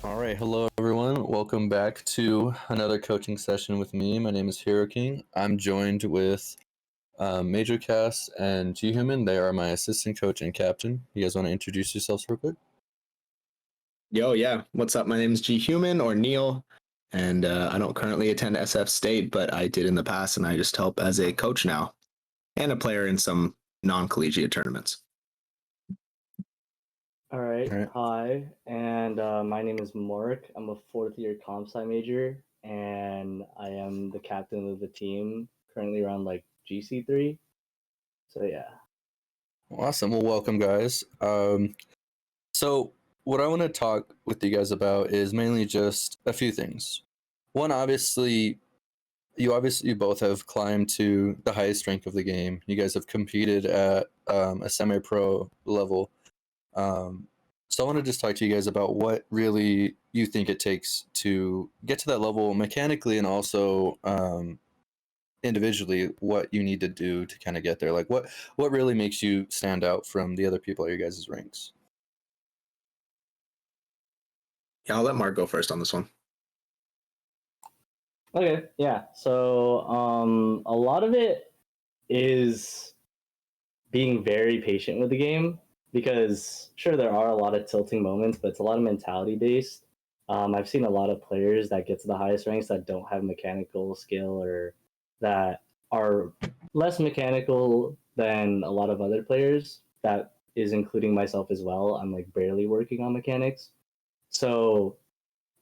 All right, hello everyone. Welcome back to another coaching session with me. My name is Hero King. I'm joined with Major Cass and G Human. They are my assistant coach and captain. You guys want to introduce yourselves real quick? Yo, yeah. What's up? My name is G Human or Neil, and I don't currently attend SF State, but I did in the past, and I just help as a coach now and a player in some non-collegiate tournaments. All right. All right. Hi, and my name is Mark. I'm a fourth-year comp sci major, and I am the captain of the team. Currently around like GC3. So yeah. Awesome. Well, welcome, guys. So what I want to talk with you guys about is mainly just a few things. One, obviously, you both have climbed to the highest rank of the game. You guys have competed at a semi-pro level. So I want to just talk to you guys about what really you think it takes to get to that level mechanically and also individually, what you need to do to kind of get there. Like what really makes you stand out from the other people at your guys' ranks? Yeah, I'll let Mark go first on this one. Okay. Yeah. So a lot of it is being very patient with the game because sure there are a lot of tilting moments, but it's a lot of mentality based. I've seen a lot of players that get to the highest ranks that don't have mechanical skill or that are less mechanical than a lot of other players. That is including myself as well. I'm like barely working on mechanics. So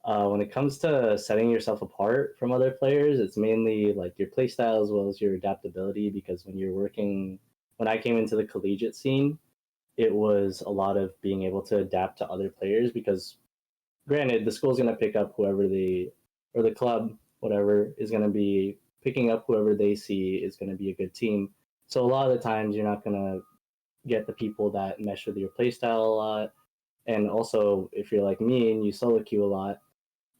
when it comes to setting yourself apart from other players, it's mainly like your playstyle as well as your adaptability. Because when I came into the collegiate scene, it was a lot of being able to adapt to other players. Because granted, the school's going to pick up whoever or the club whatever, is going to be picking up whoever they see is going to be a good team. So a lot of the times you're not going to get the people that mesh with your playstyle a lot. And also, if you're like me and you solo queue a lot,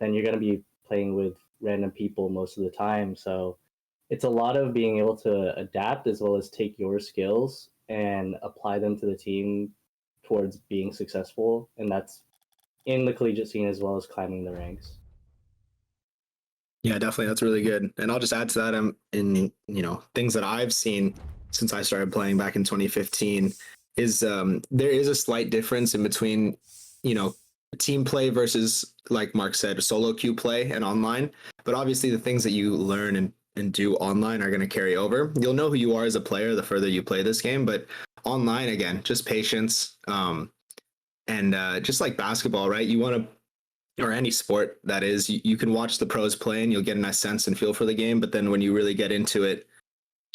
then you're going to be playing with random people most of the time. So it's a lot of being able to adapt as well as take your skills and apply them to the team towards being successful. And that's in the collegiate scene as well as climbing the ranks. Yeah, definitely. That's really good. And I'll just add to that in things that I've seen since I started playing back in 2015 is there is a slight difference in between, team play versus, like Mark said, solo queue play and online. But obviously the things that you learn and do online are going to carry over. You'll know who you are as a player the further you play this game, but online, again, just patience. And just like basketball, right? You want to, or any sport that is, you can watch the pros play and you'll get a nice sense and feel for the game. But then when you really get into it,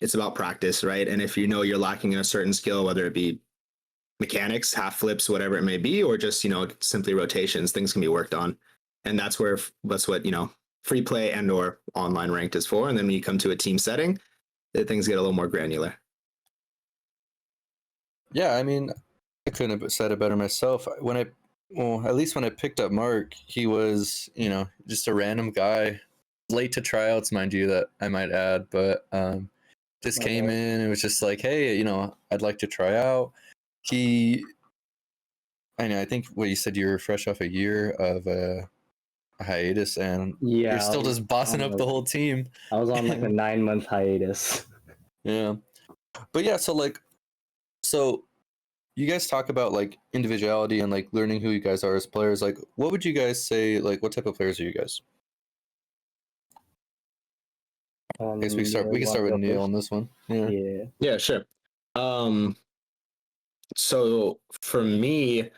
it's about practice, right? And if you know you're lacking in a certain skill, whether it be mechanics, half flips, whatever it may be, or just, simply rotations, things can be worked on. And that's what, free play and or online ranked is for. And then when you come to a team setting, things get a little more granular. Yeah, I mean, I couldn't have said it better myself. At least when I picked up Mark, he was, just a random guy, late to tryouts, mind you, that I might add, but just came in and was just like, hey, I'd like to try out. I think what you said, you were fresh off a year of a hiatus, and Yeah, you're still just bossing up the whole team. I was on like a 9-month hiatus. Yeah, but yeah, so you guys talk about like individuality and like learning who you guys are as players. Like, what would you guys say? Like, what type of players are you guys? I guess we can start with Neil on this one. Yeah, sure. So for me,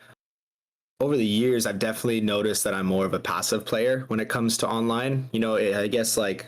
over the years, I've definitely noticed that I'm more of a passive player when it comes to online. I guess like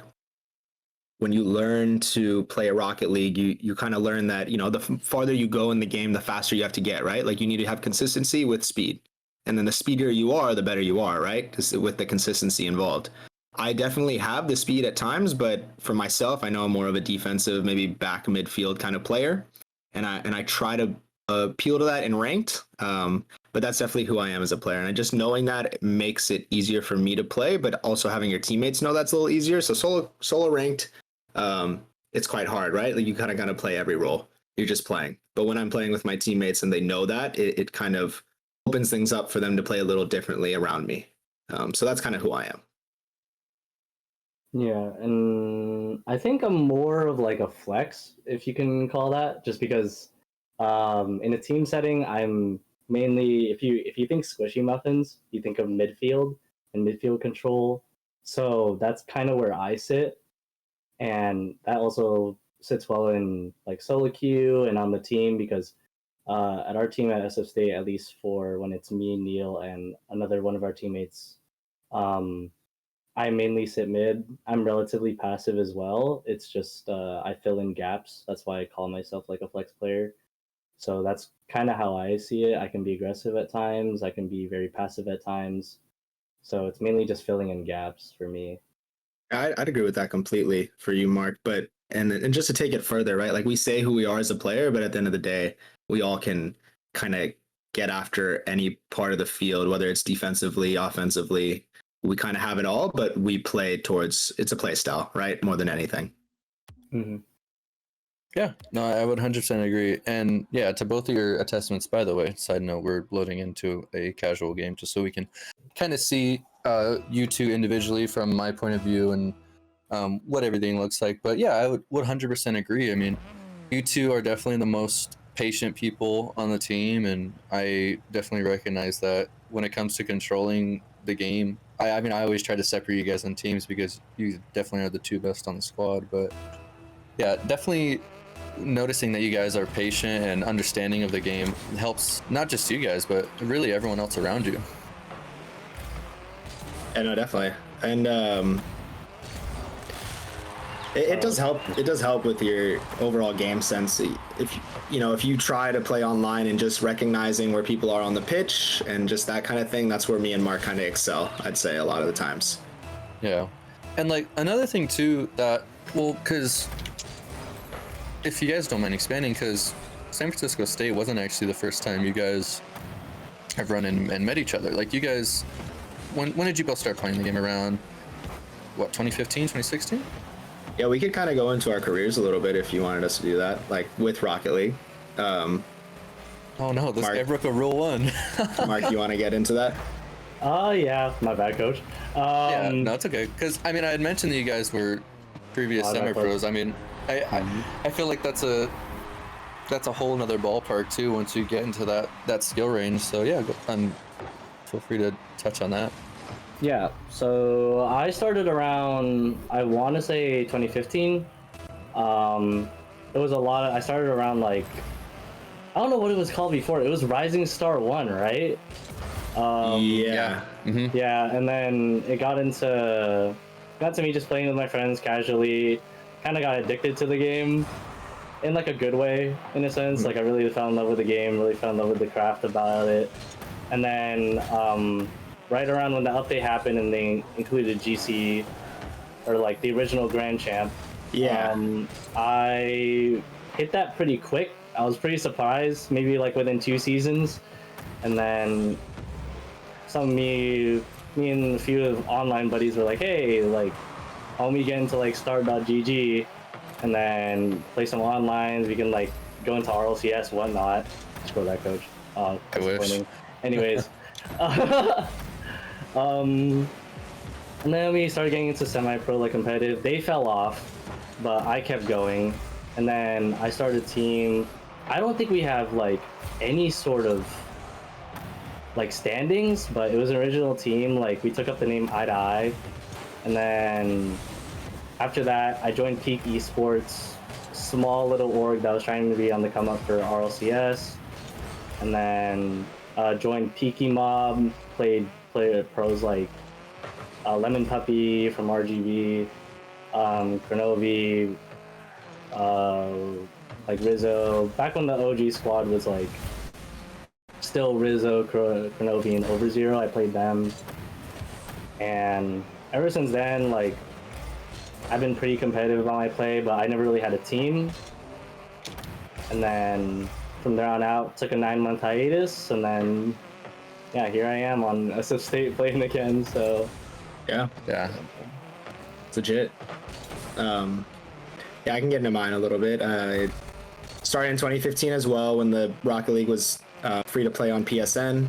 when you learn to play a Rocket League, you kind of learn that, the farther you go in the game, the faster you have to get, right? Like you need to have consistency with speed. And then the speedier you are, the better you are, right? Because with the consistency involved. I definitely have the speed at times, but for myself, I know I'm more of a defensive, maybe back midfield kind of player. And I try to appeal to that in ranked. But that's definitely who I am as a player. And just knowing that it makes it easier for me to play, but also having your teammates know that's a little easier. So solo ranked, it's quite hard, right? Like you kind of got to play every role. You're just playing. But when I'm playing with my teammates and they know that, it kind of opens things up for them to play a little differently around me. So that's kind of who I am. Yeah, and I think I'm more of like a flex, if you can call that, just because in a team setting, I'm mainly, if you think squishy muffins, you think of midfield and midfield control. So that's kind of where I sit, and that also sits well in like solo queue and on the team because at our team at SF State, at least for when it's me, Neil, and another one of our teammates, I mainly sit mid. I'm relatively passive as well. It's just I fill in gaps. That's why I call myself like a flex player. So that's kind of how I see it. I can be aggressive at times. I can be very passive at times. So it's mainly just filling in gaps for me. I'd agree with that completely for you, Mark. But and just to take it further, right? Like we say who we are as a player, but at the end of the day, we all can kind of get after any part of the field, whether it's defensively, offensively. We kind of have it all, but we play towards, it's a play style, right? More than anything. Mm-hmm. Yeah, no, I would 100% agree. And yeah, to both of your attestments, by the way, side note, we're loading into a casual game just so we can kind of see you two individually from my point of view and what everything looks like. But yeah, I would 100% agree. I mean, you two are definitely the most patient people on the team, and I definitely recognize that when it comes to controlling the game. I mean, I always try to separate you guys in teams because you definitely are the two best on the squad. But yeah, definitely noticing that you guys are patient and understanding of the game helps not just you guys, but really everyone else around you. Yeah, no, definitely. And it does help. It does help with your overall game sense. If you try to play online and just recognizing where people are on the pitch and just that kind of thing, that's where me and Mark kind of excel, I'd say, a lot of the times. Yeah. And like another thing too that, well, because if you guys don't mind expanding, because San Francisco State wasn't actually the first time you guys have run in and met each other. Like you guys, when did you both start playing the game? Around what, 2015, 2016? Yeah, we could kind of go into our careers a little bit if you wanted us to do that, like with Rocket League. Oh no, this Mark. guy broke a rule 1. Mark, you want to get into that? Yeah, my bad, coach. Yeah, no, it's okay. Because I mean, I had mentioned that you guys were previous Oh, that semi-pros. I mean, I feel like that's a whole nother ballpark too. Once you get into that skill range. So yeah, feel free to touch on that. Yeah, so I started around, I want to say 2015. It was a lot of, I started around like, I don't know what it was called before. It was Rising Star 1, right? Yeah. Mm-hmm. Yeah, and then it got to me just playing with my friends casually. Kind of got addicted to the game in like a good way, in a sense. Like I really fell in love with the game, really fell in love with the craft about it. And then right around when the update happened and they included GC, or like the original Grand Champ, Yeah. I hit that pretty quick. I was pretty surprised, maybe like within 2 seasons. And then me and a few of online buddies were like, hey, like, help me get into like start.gg and then play some onlines. We can like go into RLCS, whatnot. Scroll that, coach. I wish. Disappointing. Anyways. And then we started getting into semi-pro, like competitive. They fell off, but I kept going. And then I started a team. I don't think we have like any sort of like standings, but it was an original team. Like we took up the name Eye to Eye. And then after that, I joined Peak eSports, small little org that was trying to be on the come up for RLCS. And then joined Peaky Mob, played pros like Lemon Puppy from RGB, Cronovi, like Rizzo. Back when the OG squad was like still Rizzo, Cronovi, and Overzero, I played them. And ever since then, like, I've been pretty competitive on my play, but I never really had a team. And then from there on out, took a 9-month hiatus, and then yeah, here I am on SF State playing again. So Yeah. It's legit. Yeah, I can get into mine a little bit. I started in 2015 as well when the Rocket League was free to play on PSN.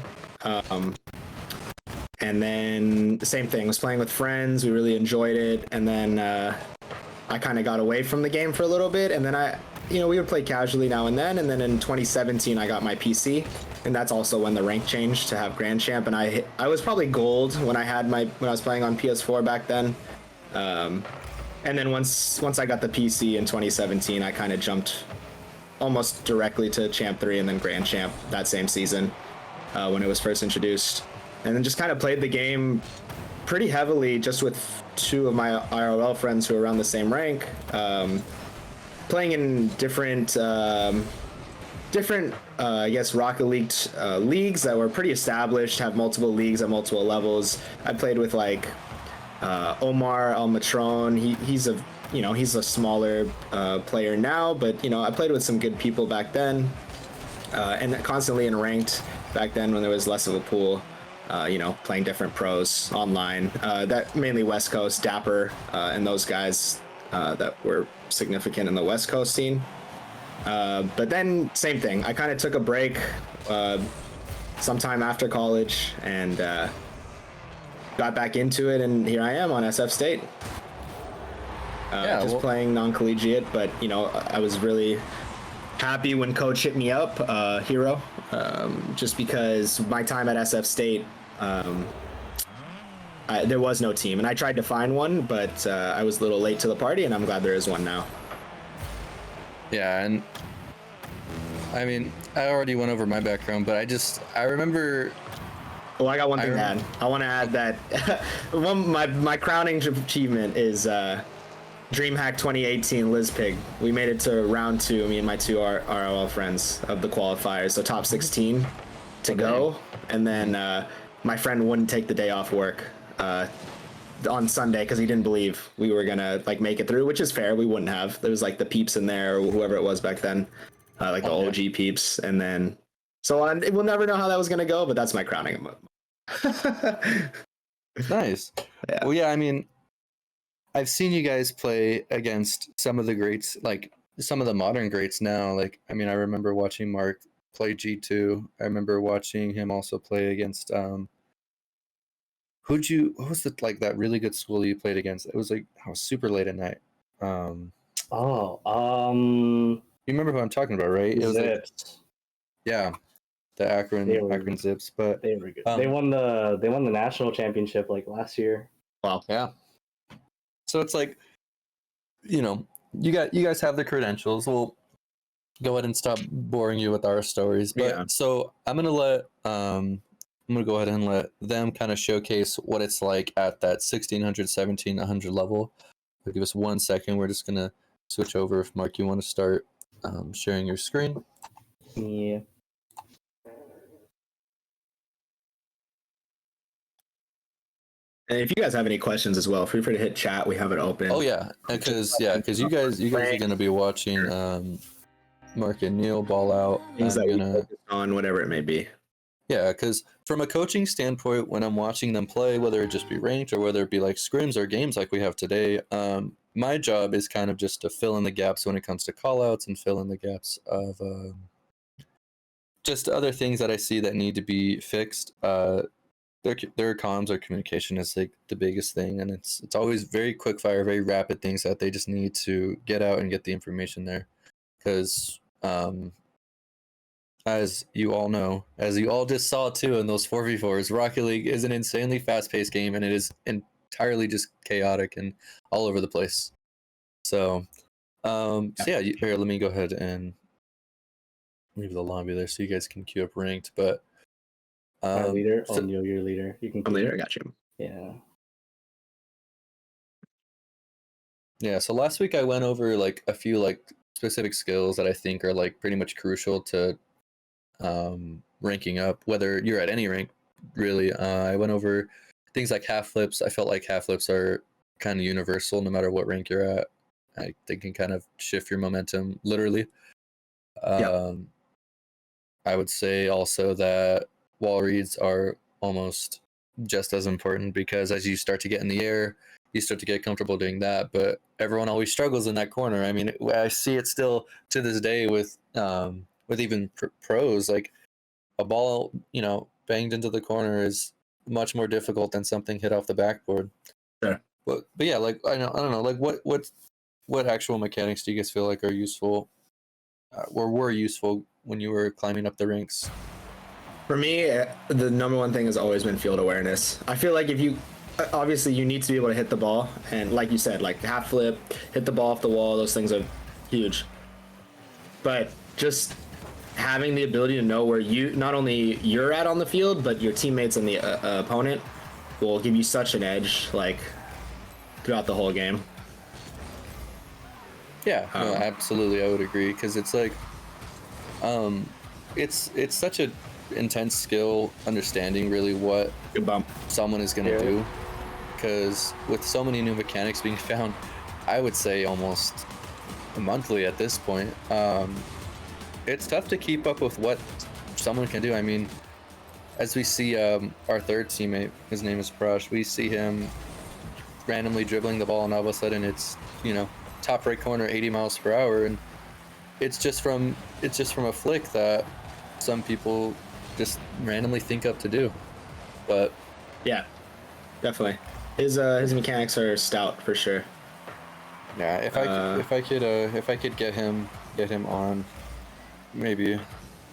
And then the same thing, was playing with friends. We really enjoyed it. And then I kind of got away from the game for a little bit. And then we would play casually now and then. And then in 2017, I got my PC. And that's also when the rank changed to have Grand Champ. And I was probably gold when I was playing on PS4 back then. And then once I got the PC in 2017, I kind of jumped almost directly to Champ 3 and then Grand Champ that same season when it was first introduced. And then just kind of played the game pretty heavily just with 2 of my IRL friends who are around the same rank, playing in different I guess Rocket League leagues that were pretty established, have multiple leagues at multiple levels. I played with like Omar Almatron. He's a smaller player now, but I played with some good people back then, and constantly in ranked back then when there was less of a pool. Playing different pros online. That mainly West Coast, Dapper, and those guys that were significant in the West Coast scene. But then same thing. I kind of took a break sometime after college and got back into it, and here I am on SF State. Playing non-collegiate, but I was really happy when coach hit me up, Hero, just because my time at SF State, there was no team, and I tried to find one, but I was a little late to the party, and I'm glad there is one now. Yeah, and I mean, I already went over my background, but I remember. Well, I got one thing to add. I want to add that my crowning achievement is DreamHack 2018 Liz Pig. We made it to round 2, me and my 2 ROL friends of the qualifiers, so top 16 to go. And then my friend wouldn't take the day off work on Sunday because he didn't believe we were gonna like make it through, which is fair. We wouldn't have. There was like the peeps in there, or whoever it was back then, like the OG peeps, and then so on. We'll never know how that was gonna go, but that's my crowning moment. Nice. Yeah. Well, yeah, I mean, I've seen you guys play against some of the greats, like some of the modern greats now. Like, I mean, I remember watching Mark play G2. I remember watching him also play against what was the like that really good school you played against? It was like super late at night. You remember who I'm talking about, right? It was like, Zips. yeah, the Akron Zips, but They were good. They won the national championship like last year. Wow. yeah. So it's like, you know, you guys have the credentials. We'll go ahead and stop boring you with our stories. But Yeah. so I'm gonna go ahead and let them kind of showcase what it's like at that 1600, 1700 level. So give us 1 second. We're just gonna switch over. If Mark, you want to start sharing your screen. Yeah. And if you guys have any questions as well, feel free to hit chat. We have it open. Oh yeah, because you guys are gonna be watching Mark and Neil ball out. Things I'm that we gonna focus on, whatever it may be. Yeah, because from a coaching standpoint, when I'm watching them play, whether it just be ranked or whether it be like scrims or games like we have today, my job is kind of just to fill in the gaps when it comes to callouts and fill in the gaps of just other things that I see that need to be fixed. Their comms or communication is like the biggest thing, and it's always very quick fire, very rapid things that they just need to get out and get the information there, because as you all know, as you all just saw too in those 4v4s, Rocket League is an insanely fast-paced game, and it is entirely just chaotic and all over the place. So, here, let me go ahead and leave the lobby there so you guys can queue up ranked. But My leader, Neil, your leader. You can. I'm leader. I got you. Yeah. Yeah. So last week I went over like a few like specific skills that I think are like pretty much crucial to ranking up, whether you're at any rank, really. I went over things like half flips. I felt like half flips are kind of universal no matter what rank you're at. They can kind of shift your momentum literally. I would say also that wall reads are almost just as important, because as you start to get in the air, you start to get comfortable doing that, but everyone always struggles in that corner. I mean, I see it still to this day with even pros. Like a ball, banged into the corner is much more difficult than something hit off the backboard. Sure. But yeah, like I don't know, like what actual mechanics do you guys feel like are useful, or were useful when you were climbing up the ranks? For me, the number one thing has always been field awareness. I feel like if you, obviously you need to be able to hit the ball, and like you said, like half flip, hit the ball off the wall, those things are huge. But just having the ability to know where not only you're at on the field, but your teammates and the opponent will give you such an edge, like throughout the whole game. Yeah, no, absolutely, I would agree, because it's like, it's such a intense skill understanding really what Good bump. someone is going to do, because with so many new mechanics being found, I would say almost monthly at this point, it's tough to keep up with what someone can do. I mean, as we see our third teammate, his name is Prash, we see him randomly dribbling the ball, and all of a sudden it's top right corner 80 miles per hour, and it's just from a flick that some people just randomly think up to do. But yeah, definitely his mechanics are stout for sure. Yeah, if I could get him on, maybe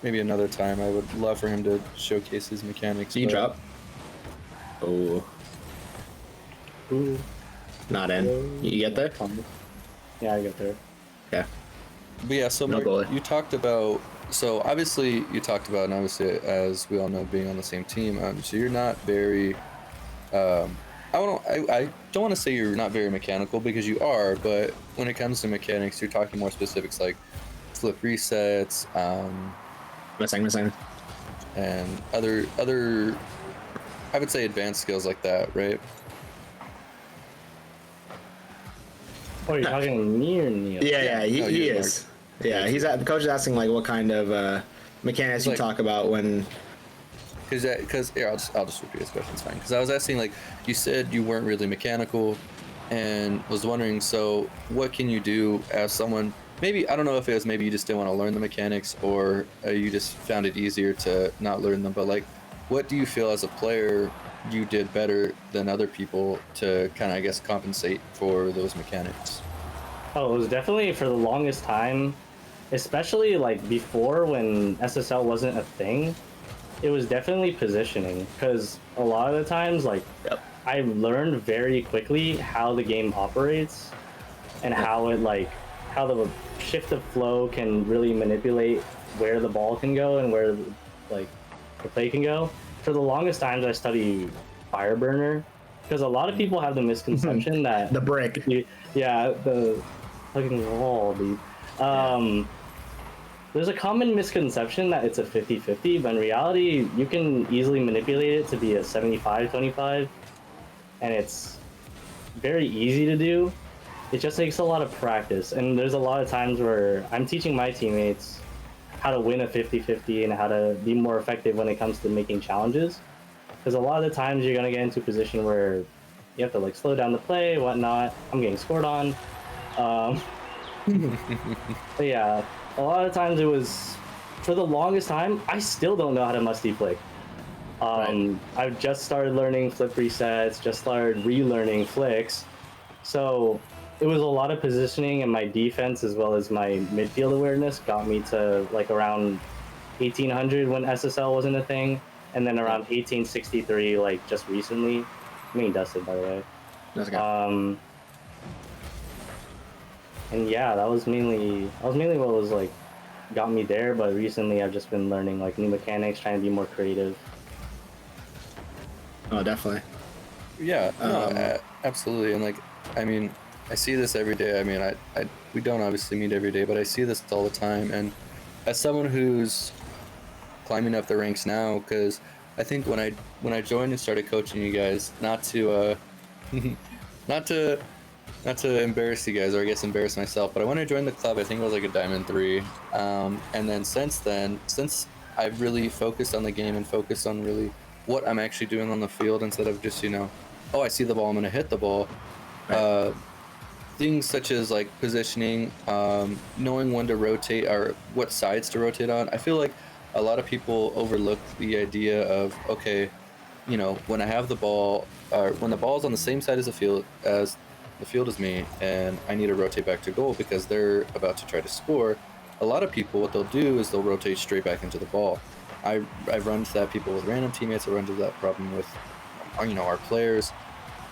another time, I would love for him to showcase his mechanics. D drop. Oh. Ooh. Not in. You get there? Yeah, I get there. Yeah. But yeah, so No Mark, goalie. you talked about, and obviously as we all know, being on the same team, so you're not very, I don't want to say you're not very mechanical, because you are, but when it comes to mechanics, you're talking more specifics like flip resets, Missing. and other, I would say advanced skills like that, right? Oh, you're talking me or Neil? Yeah, he Oh, you, is. Yeah, the coach is asking like what kind of mechanics It's you like- talk about when. Because yeah, I'll just repeat his question. It's fine. Because I was asking, like, you said you weren't really mechanical, and was wondering, so what can you do as someone? Maybe I don't know if it was maybe you just didn't want to learn the mechanics, or you just found it easier to not learn them. But like, what do you feel as a player you did better than other people to kind of, I guess, compensate for those mechanics? Oh, it was definitely for the longest time, especially like before when SSL wasn't a thing. It was definitely positioning because a lot of the times, like, I learned very quickly how the game operates and how it how the shift of flow can really manipulate where the ball can go and where like the play can go. For the longest times, I studied Fireburner because a lot of people have the misconception that The brick. yeah, the fucking wall, dude. There's a common misconception that it's a 50-50, but in reality, you can easily manipulate it to be a 75-25, and it's very easy to do. It just takes a lot of practice, and there's a lot of times where I'm teaching my teammates how to win a 50-50 and how to be more effective when it comes to making challenges. Because a lot of the times you're going to get into a position where you have to like slow down the play, whatnot. I'm getting scored on. But yeah, a lot of times it was, for the longest time, I still don't know how to musty flick. I've just started learning flip resets, just started relearning flicks. So it was a lot of positioning, and my defense as well as my midfield awareness got me to like around 1800 when SSL wasn't a thing, and then around 1863 like just recently. I mean Dustin, by the way. Let's go. And yeah, that was mainly what was like got me there. But recently, I've just been learning like new mechanics, trying to be more creative. Oh, definitely. Yeah, no, absolutely. And like, I mean, I see this every day. I mean, we don't obviously meet every day, but I see this all the time. And as someone who's climbing up the ranks now, because I think when I joined and started coaching you guys, not to not to embarrass you guys, or I guess embarrass myself, but when I joined the club, I think it was like a Diamond 3. And then, since I've really focused on the game and focused on really what I'm actually doing on the field instead of just, oh, I see the ball, I'm going to hit the ball. Right. Things such as like positioning, knowing when to rotate or what sides to rotate on. I feel like a lot of people overlook the idea of, okay, when I have the ball, or when the ball's on the same side as the field as me, and I need to rotate back to goal because they're about to try to score. A lot of people, what they'll do is they'll rotate straight back into the ball. I've run into that people with random teammates. I run into that problem with, our players.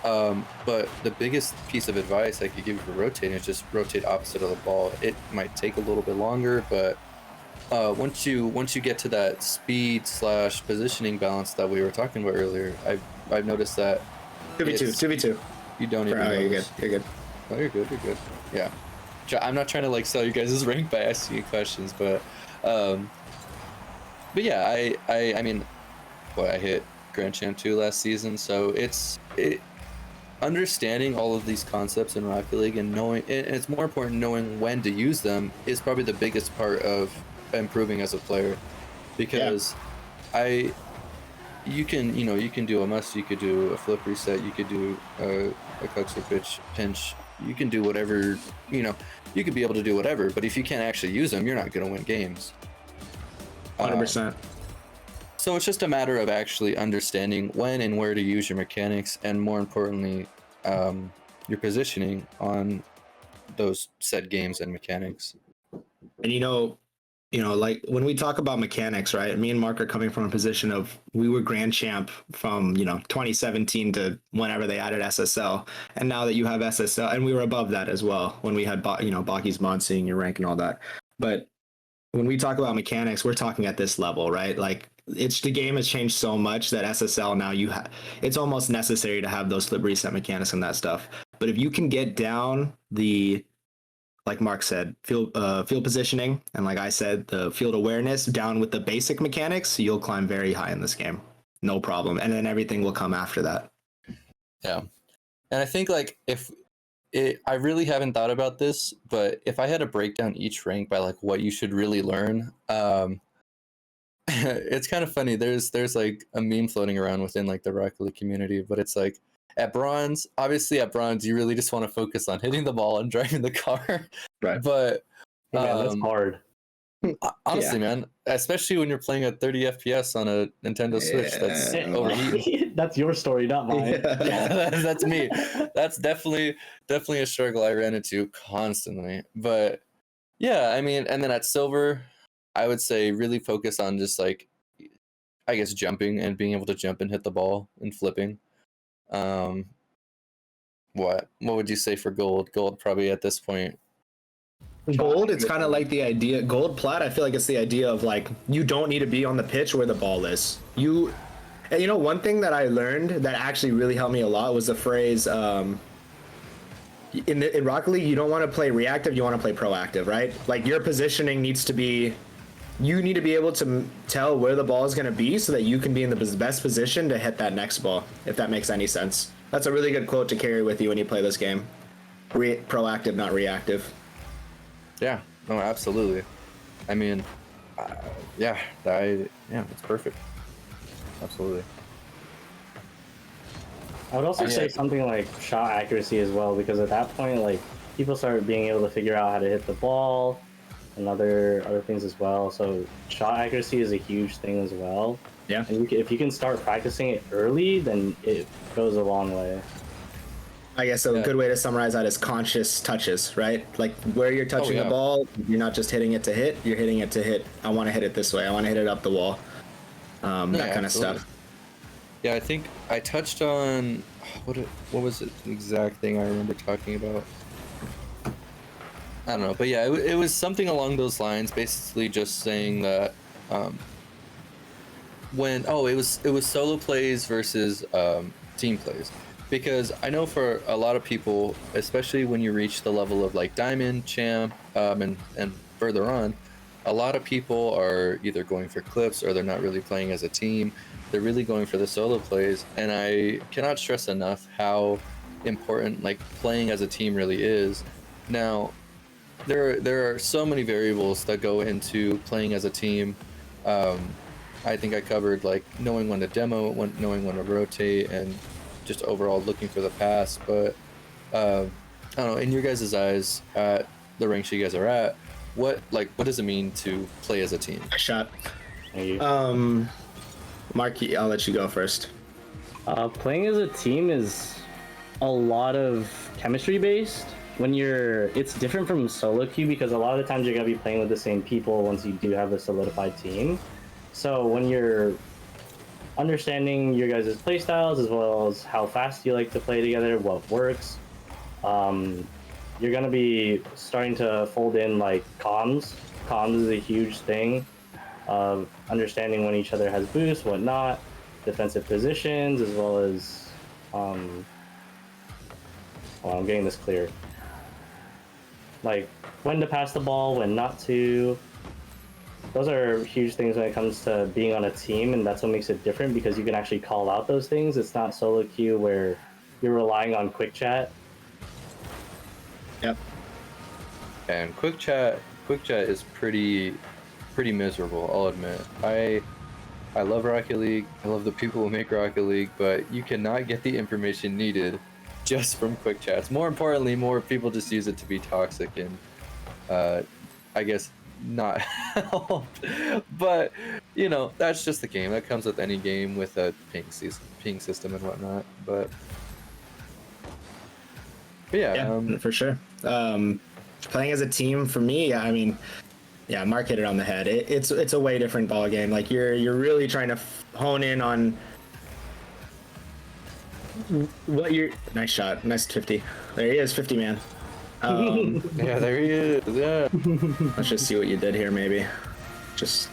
But the biggest piece of advice I could give you for rotating is just rotate opposite of the ball. It might take a little bit longer, but once you get to that speed / positioning balance that we were talking about earlier, I've noticed that 2v2. you don't even. Oh, you're good. notice. You're good. Oh, you're good. You're good. Yeah. I'm not trying to like sell you guys' rank by asking you questions, but yeah, I mean, I hit Grand Champ 2 last season, so understanding all of these concepts in Rocket League and knowing, and it's more important knowing when to use them is probably the biggest part of improving as a player, because you can do a must, you could do a flip reset, you could do a coax or pinch, you can do whatever, you could be able to do whatever, but if you can't actually use them, you're not going to win games. 100%. So it's just a matter of actually understanding when and where to use your mechanics, and more importantly, your positioning on those set games and mechanics. And like when we talk about mechanics, right? Me and Mark are coming from a position of we were grand champ from 2017 to whenever they added SSL, and now that you have SSL, and we were above that as well when we had Baki's mod seeing your rank and all that. But when we talk about mechanics, we're talking at this level, right? Like the game has changed so much that SSL now it's almost necessary to have those flip reset mechanics and that stuff. But if you can get down like Mark said, field positioning, and like I said, the field awareness down with the basic mechanics, you'll climb very high in this game, no problem. And then everything will come after that. Yeah, and I think like if I really haven't thought about this, but if I had to break down each rank by like what you should really learn, it's kind of funny. There's like a meme floating around within like the Rocket League community, but it's like at bronze, obviously at bronze, you really just want to focus on hitting the ball and driving the car. Right. But Hey, man, that's hard. honestly, man, especially when you're playing at 30 FPS on a Nintendo Switch, that's Yeah. overheating. That's your story, not mine. Yeah, that's me. That's definitely a struggle I ran into constantly. But yeah, I mean, and then at silver, I would say really focus on just like, I guess, jumping and being able to jump and hit the ball and flipping. What would you say for gold? Gold probably at this point. Gold, it's kind of like the idea. Gold, plat, I feel like it's the idea of like you don't need to be on the pitch where the ball is. And you know, one thing that I learned that actually really helped me a lot was the phrase in Rocket League, you don't want to play reactive, you want to play proactive, right? Like your positioning needs to be, you need to be able to tell where the ball is going to be so that you can be in the best position to hit that next ball, if that makes any sense. That's a really good quote to carry with you when you play this game. Proactive, not reactive. Yeah, no, absolutely. I mean, yeah, it's perfect. Absolutely. I would also say something like shot accuracy as well, because at that point, like people start being able to figure out how to hit the ball and other things as well. So shot accuracy is a huge thing as well. Yeah. And if you can start practicing it early, then it goes a long way. I guess a good way to summarize that is conscious touches, right? Like where you're touching the ball, you're not just hitting it to hit, you're hitting it to hit. I want to hit it this way. I want to hit it up the wall. That kind of stuff. Yeah, I think I touched on what was it? The exact thing I remember talking about. I don't know, but yeah, it was something along those lines. Basically, just saying that it was solo plays versus team plays. Because I know for a lot of people, especially when you reach the level of like Diamond, Champ, and further on, a lot of people are either going for clips or they're not really playing as a team. They're really going for the solo plays, and I cannot stress enough how important like playing as a team really is. Now, there are so many variables that go into playing as a team. I think I covered like knowing when to demo, knowing when to rotate, and just overall looking for the pass. But I don't know, in your guys' eyes, at the ranks you guys are at, what does it mean to play as a team? I shot. Thank you. Marky, I'll let you go first. Playing as a team is a lot of chemistry based. It's different from solo queue because a lot of the times you're gonna be playing with the same people once you do have a solidified team. So when you're understanding your guys' play styles as well as how fast you like to play together, what works, you're gonna be starting to fold in like comms. Comms is a huge thing of understanding when each other has boosts, whatnot, defensive positions, as well as I'm getting this clear. Like when to pass the ball, when not to. Those are huge things when it comes to being on a team, and that's what makes it different because you can actually call out those things. It's not solo queue where you're relying on quick chat. Yep. And quick chat is pretty miserable, I'll admit. I love Rocket League. I love the people who make Rocket League, but you cannot get the information needed just from quick chats. More importantly, more people just use it to be toxic and I guess not help. But you know, that's just the game. That comes with any game with a ping system and whatnot. But yeah, for sure. Playing as a team for me, I mean, yeah, Mark hit it on the head. It's a way different ball game. Like you're really trying to hone in on what you're. Nice shot, nice 50. There he is, 50 man. yeah, there he is. Yeah. Let's just see what you did here, maybe. Just.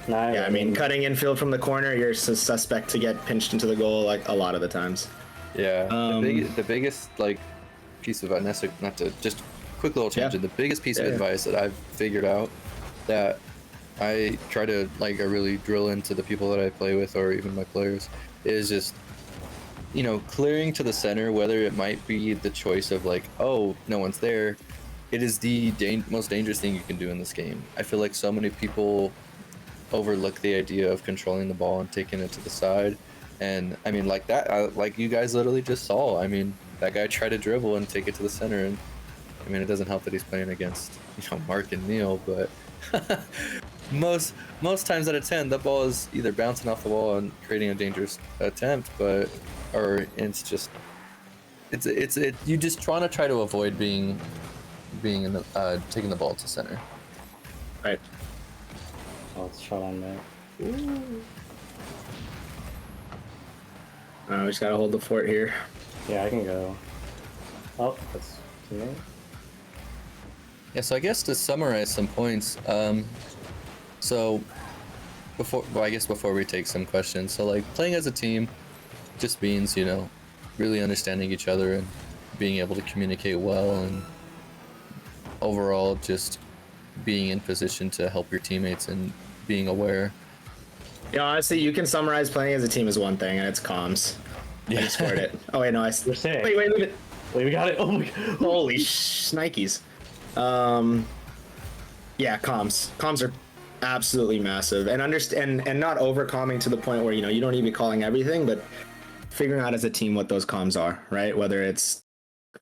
Yeah, I mean, cutting infield from the corner, you're suspect to get pinched into the goal like a lot of the times. Yeah, the biggest like piece of advice, not to just quick little tangent. The biggest piece of advice that I've figured out that I try to I really drill into the people that I play with or even my players is just clearing to the center, whether it might be the choice of like, oh, no one's there, it is the most dangerous thing you can do in this game. I feel like so many people overlook the idea of controlling the ball and taking it to the side. And I mean, like that, like you guys literally just saw. I mean, that guy tried to dribble and take it to the center, and I mean, it doesn't help that he's playing against Mark and Neil, but most times out of 10, that ball is either bouncing off the wall and creating a dangerous attempt, or it's you just trying to avoid being in the taking the ball to center. Right. Oh, it's shot on there. We just gotta hold the fort here. Yeah, I can go. Oh, that's teammate. Yeah, so I guess to summarize some points, so before we take some questions, so like playing as a team just means, really understanding each other and being able to communicate well, and overall just being in position to help your teammates and being aware. Yeah, honestly, you can summarize playing as a team as one thing, and it's comms. Yeah, you scored it. Oh wait, no, We're safe. Wait, Wait, we got it. Oh my god. holy shnikes. Yeah, comms. Comms are absolutely massive, and and not over calming to the point where you don't need to be calling everything, but figuring out as a team what those comms are, right? Whether it's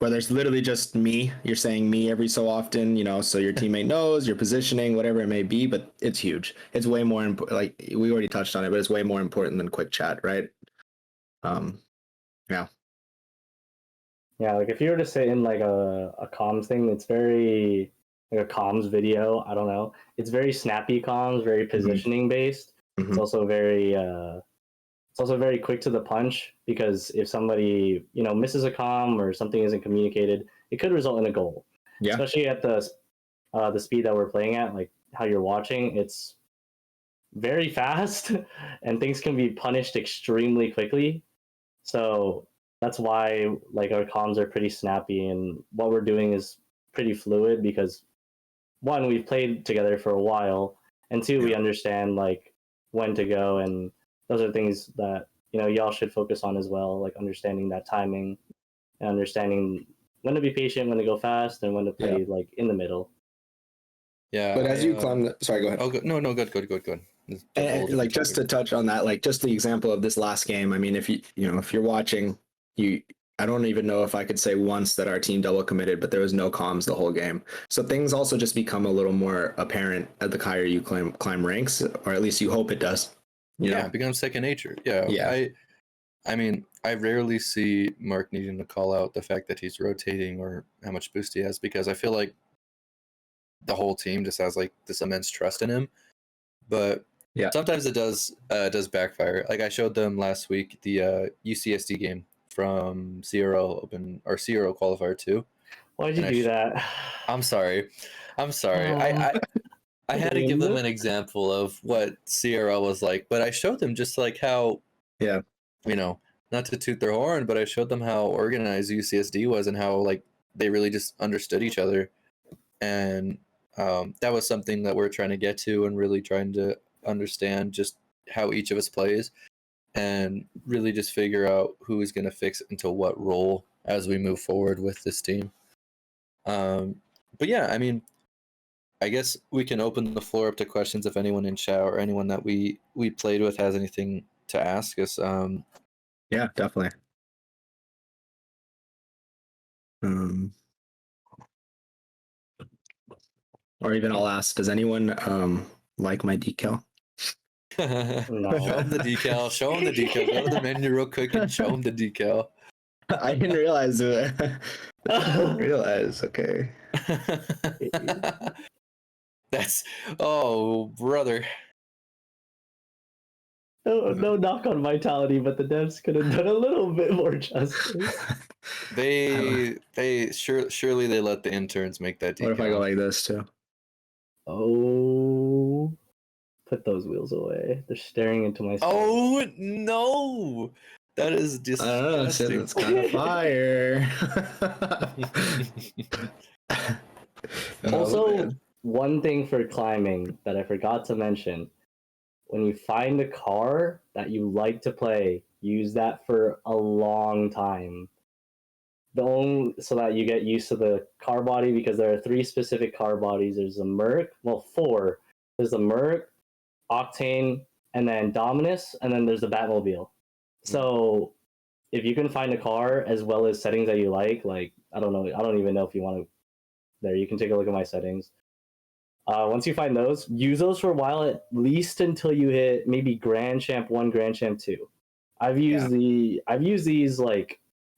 literally just me, you're saying me every so often, so your teammate knows your positioning, whatever it may be, but it's huge. It's way more like we already touched on it, but it's way more important than quick chat, right? Yeah. Yeah, like if you were to say in like a comms thing, it's very like a comms video. I don't know. It's very snappy comms, very positioning based. Mhm. It's also very quick to the punch, because if somebody misses a comm or something isn't communicated, it could result in a goal. Yeah. Especially at the speed that we're playing at, like how you're watching, it's very fast, and things can be punished extremely quickly. So that's why like our comms are pretty snappy, and what we're doing is pretty fluid, because one, we've played together for a while, and two, we understand like when to go, and those are things that y'all should focus on as well, like understanding that timing and understanding when to be patient, when to go fast, and when to play like in the middle. Yeah. But as you climb sorry, go ahead. Oh, good. No, good. And like just to touch on that, like just the example of this last game. I mean, if if you're watching, I don't even know if I could say once that our team double committed, but there was no comms the whole game. So things also just become a little more apparent at the higher you climb ranks, or at least you hope it does. Yeah, it becomes second nature. Yeah. Yeah. I mean, I rarely see Mark needing to call out the fact that he's rotating or how much boost he has, because I feel like the whole team just has like this immense trust in him. But yeah, sometimes it does backfire. Like I showed them last week the UCSD game from CRO Open or CRO Qualifier 2. Why'd you do that? I'm sorry. I had to give them an example of what CRO was like, but I showed them just like how, not to toot their horn, but I showed them how organized UCSD was and how like they really just understood each other. And that was something that we're trying to get to, and really trying to understand just how each of us plays, and really just figure out who is going to fix into what role as we move forward with this team. But yeah, I mean, I guess we can open the floor up to questions if anyone in chat or anyone that we played with has anything to ask us. Yeah, definitely. Or even I'll ask, does anyone like my decal? Show them the decal. Show them the decal. Go to the menu real quick and show them the decal. I didn't realize it. I didn't realize. Okay. That's brother. No knock on Vitality, but the devs could have done a little bit more justice. Surely they let the interns make that decal. What if I go like this too? Oh, put those wheels away. They're staring into my soul. Oh no, that is disgusting. I don't know, it's kind of fire. Also, one thing for climbing that I forgot to mention: when you find a car that you like to play, use that for a long time. So that you get used to the car body, because there are 3 specific car bodies. There's a Merc, well, 4. There's the Merc, Octane, and then Dominus, and then there's the Batmobile. So if you can find a car as well as settings that you like I don't know, I don't even know if you want to. There, you can take a look at my settings. Once you find those, use those for a while, at least until you hit maybe Grand Champ 1, Grand Champ 2. I've used these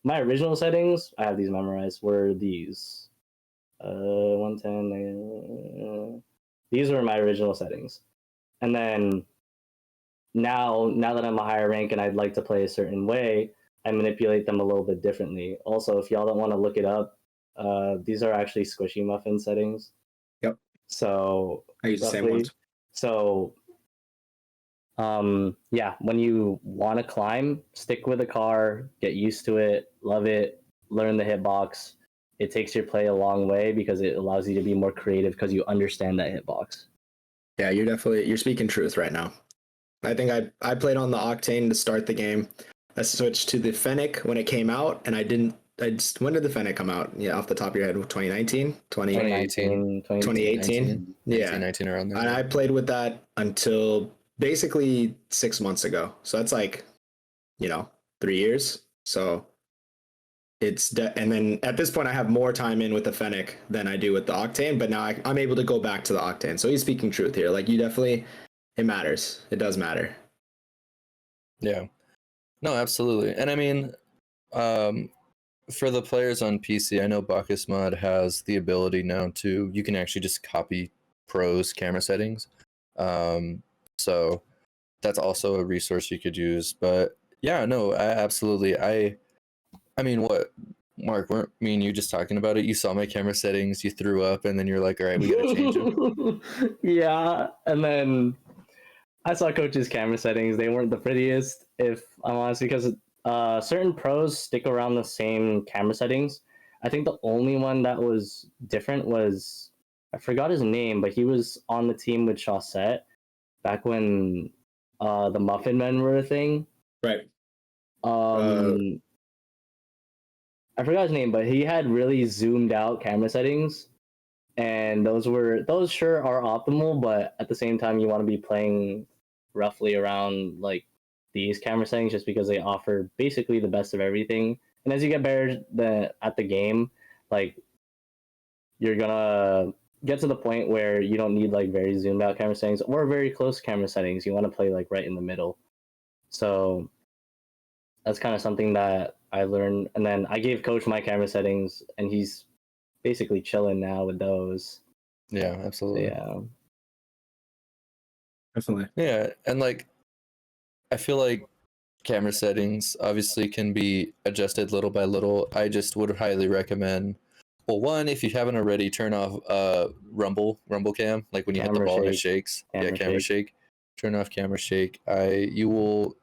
my original settings. I have these memorized. Were these 110? These were my original settings, and then now that I'm a higher rank and I'd like to play a certain way, I manipulate them a little bit differently. Also, if y'all don't want to look it up, these are actually Squishy Muffin settings. Yep. So I use the same ones. So yeah, when you want to climb, stick with a car, get used to it, love it, learn the hitbox. It takes your play a long way because it allows you to be more creative because you understand that hitbox. Yeah, you're speaking truth right now. I think I played on the Octane to start the game. I switched to the Fennec when it came out, and when did the Fennec come out? Yeah, off the top of your head, 2019? 2018. 2018? Yeah. 19 around there. And I played with that until basically 6 months ago. So that's 3 years. So and then at this point I have more time in with the Fennec than I do with the Octane, but now I'm able to go back to the Octane. So he's speaking truth here. You definitely, it matters. It does matter. Yeah. No, absolutely. And I mean, for the players on PC, I know Bacchus Mod has the ability now you can actually just copy pros camera settings. So that's also a resource you could use. But yeah, no, absolutely. I mean, what, Mark, weren't me and you just talking about it? You saw my camera settings, you threw up, and then you're like, all right, we got to change them. Yeah, and then I saw Coach's camera settings. They weren't the prettiest, if I'm honest, because certain pros stick around the same camera settings. I think the only one that was different was, I forgot his name, but he was on the team with Chaussette back when the Muffin Men were a thing. Right. I forgot his name, but he had really zoomed out camera settings, and those sure are optimal, but at the same time you want to be playing roughly around these camera settings just because they offer basically the best of everything. And as you get better at the game, you're gonna get to the point where you don't need very zoomed out camera settings or very close camera settings. You want to play right in the middle. So that's kind of something that I learned. And then I gave Coach my camera settings, and he's basically chilling now with those. Yeah, absolutely. Yeah. Definitely. Yeah, and I feel like camera settings obviously can be adjusted little by little. I just would highly recommend, well, one, if you haven't already, turn off rumble cam, when you hit the ball and it shakes. Camera shake. Turn off camera shake. You will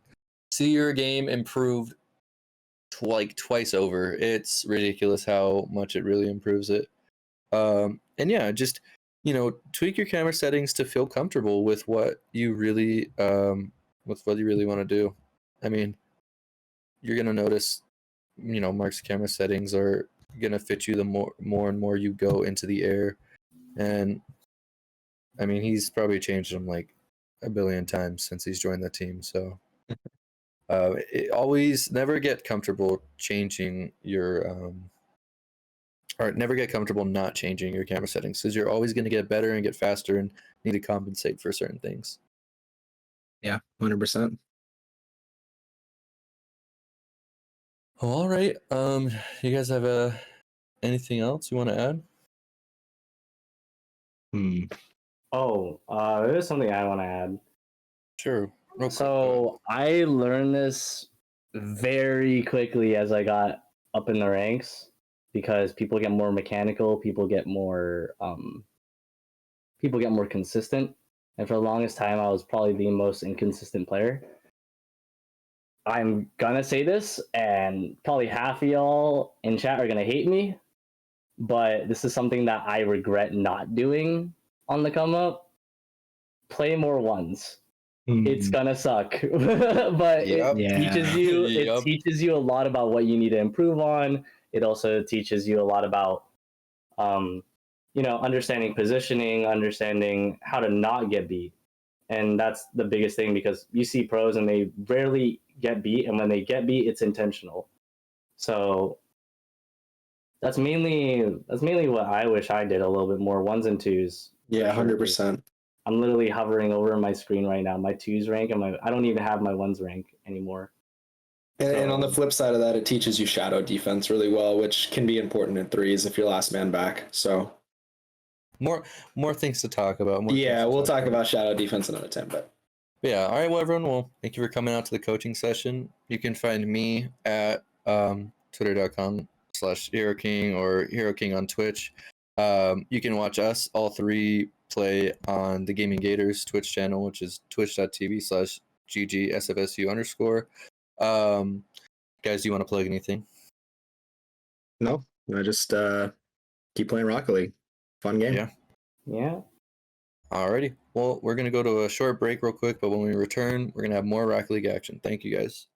see your game improved twice over. It's ridiculous how much it really improves it. And yeah, just tweak your camera settings to feel comfortable with what you really want to do. I mean, you're gonna notice, Mark's camera settings are gonna fit you the more and more you go into the air, and I mean, he's probably changed them a billion times since he's joined the team. So, always never get comfortable changing your or never get comfortable not changing your camera settings, because you're always going to get better and get faster and need to compensate for certain things. Yeah, 100%. All right. You guys have anything else you want to add? There's something I want to add. Sure. So I learned this very quickly as I got up in the ranks, because people get more mechanical, people get more consistent, and for the longest time I was probably the most inconsistent player. I'm gonna say this, and probably half of y'all in chat are gonna hate me, but this is something that I regret not doing on the come up. Play more ones. it's gonna suck. But Yep. it teaches you Yep. it teaches you a lot about what you need to improve on. It also teaches you a lot about understanding positioning, understanding how to not get beat. And that's the biggest thing, because you see pros and they rarely get beat, and when they get beat, it's intentional. So that's mainly what I wish I did a little bit more, ones and twos. Yeah, for sure. 100%. I'm literally hovering over my screen right now, my twos rank, and I don't even have my ones rank anymore. And on the So- flip side of that, it teaches you shadow defense really well, which can be important in threes if you're last man back. So More things to talk about. More yeah, things to we'll talk about shadow defense another time. But Yeah. All right. Well, everyone. Well, thank you for coming out to the coaching session. You can find me at twitter.com/Hero King or Hero King on Twitch. You can watch us all three play on the Gaming Gators Twitch channel, which is twitch.tv/GGSFSU_. Guys, do you want to plug anything? no, I just keep playing Rocket League. Fun game. Yeah. yeah. Alrighty. Well, we're gonna go to a short break real quick, but when we return, we're gonna have more Rocket League action. Thank you guys.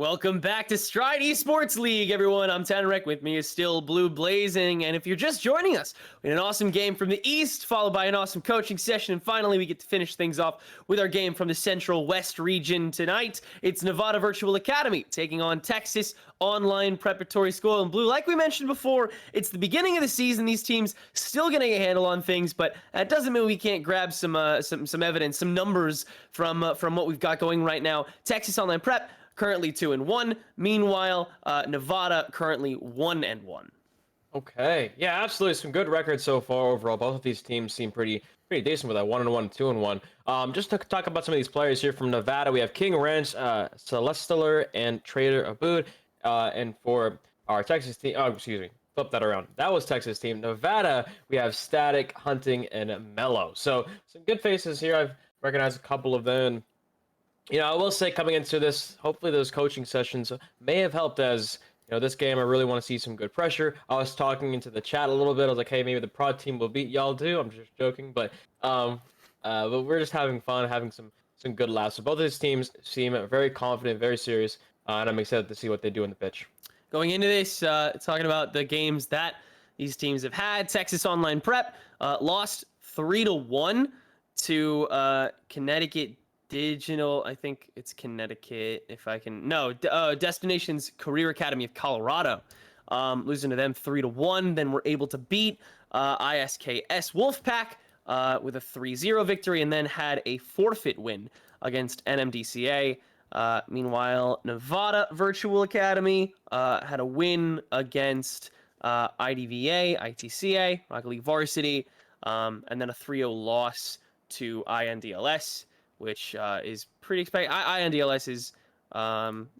Welcome back to Stride Esports League, everyone. I'm Tenrek. With me is still Blue Blazing. And if you're just joining us, we had an awesome game from the East, followed by an awesome coaching session. And finally, we get to finish things off with our game from the Central West region tonight. It's Nevada Virtual Academy taking on Texas Online Preparatory School. And Blue, like we mentioned before, it's the beginning of the season. These teams still getting a handle on things, but that doesn't mean we can't grab some evidence, some numbers from what we've got going right now. Texas Online Prep currently 2-1. Meanwhile, Nevada currently 1-1. Okay, yeah, absolutely. Some good records so far overall. Both of these teams seem pretty decent with that 1-1, 2-1. Just to talk about some of these players here from Nevada, we have King Ranch, Celestialer, and Trader Abood. And for our Texas team, flip that around. That was Texas team. Nevada, we have Static, Hunting, and Mellow. So some good faces here. I've recognized a couple of them. You know, I will say coming into this, hopefully those coaching sessions may have helped as, you know, this game, I really want to see some good pressure. I was talking into the chat a little bit. I was like, hey, maybe the prod team will beat y'all do. I'm just joking, but we're just having fun, having some good laughs. So both of these teams seem very confident, very serious, and I'm excited to see what they do in the pitch. Going into this, talking about the games that these teams have had, Texas Online Prep lost 3-1 to Connecticut Digital, I think it's Connecticut, if I can. No, Destinations Career Academy of Colorado. Losing to them 3-1. Then we're able to beat ISKS Wolfpack with a 3-0 victory, and then had a forfeit win against NMDCA. Meanwhile, Nevada Virtual Academy had a win against IDVA, ITCA, Rocket League Varsity, and then a 3-0 loss to INDLS, which is pretty expected. INDLS's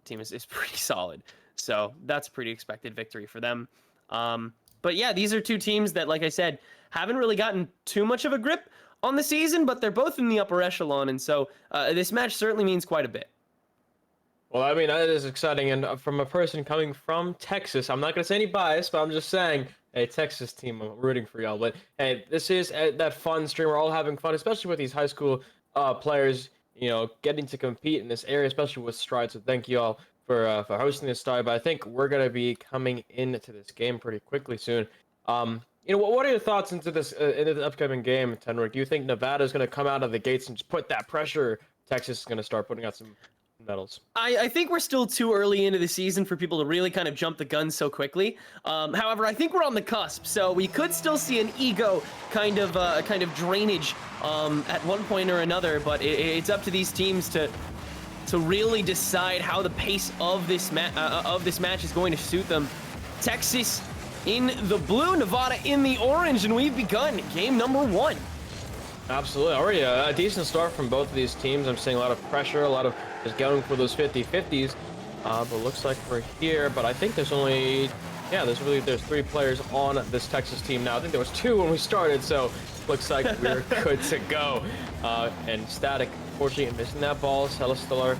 team is pretty solid, so that's a pretty expected victory for them. But yeah, these are two teams that, like I said, haven't really gotten too much of a grip on the season, but they're both in the upper echelon, and so this match certainly means quite a bit. Well, I mean, that is exciting, and from a person coming from Texas, I'm not going to say any bias, but I'm just saying, hey, Texas team, I'm rooting for y'all. But hey, this is that fun stream. We're all having fun, especially with these high school players, you know, getting to compete in this area, especially with Stride. So thank you all for hosting this Stride. But I think we're going to be coming into this game pretty quickly soon. You know, what are your thoughts into the upcoming game, Tenrick? Do you think Nevada is going to come out of the gates and just put that pressure? Texas is going to start putting out some medals. I think we're still too early into the season for people to really kind of jump the gun so quickly. However, I think we're on the cusp, so we could still see an ego kind of drainage at one point or another. But it's up to these teams to really decide how the pace of this match is going to suit them. Texas in the blue, Nevada in the orange, and we've begun game number 1. Absolutely. Already a decent start from both of these teams. I'm seeing a lot of pressure, a lot of just going for those 50-50s. But looks like we're here. But I think there's there's 3 players on this Texas team now. I think there was 2 when we started, so looks like we're good to go. And Static, unfortunately, missing that ball. Celestialer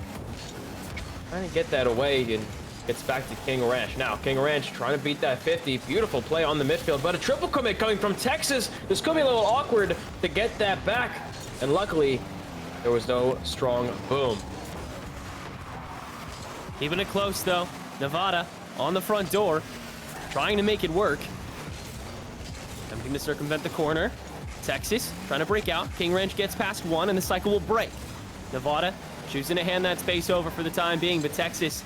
trying to get that away and gets back to King Ranch. Now, King Ranch trying to beat that 50. Beautiful play on the midfield, but a triple commit coming from Texas. This could be a little awkward to get that back. And luckily, there was no strong boom. Keeping it close, though. Nevada on the front door, trying to make it work. Attempting to circumvent the corner. Texas trying to break out. King Ranch gets past 1, and the cycle will break. Nevada choosing to hand that space over for the time being, but Texas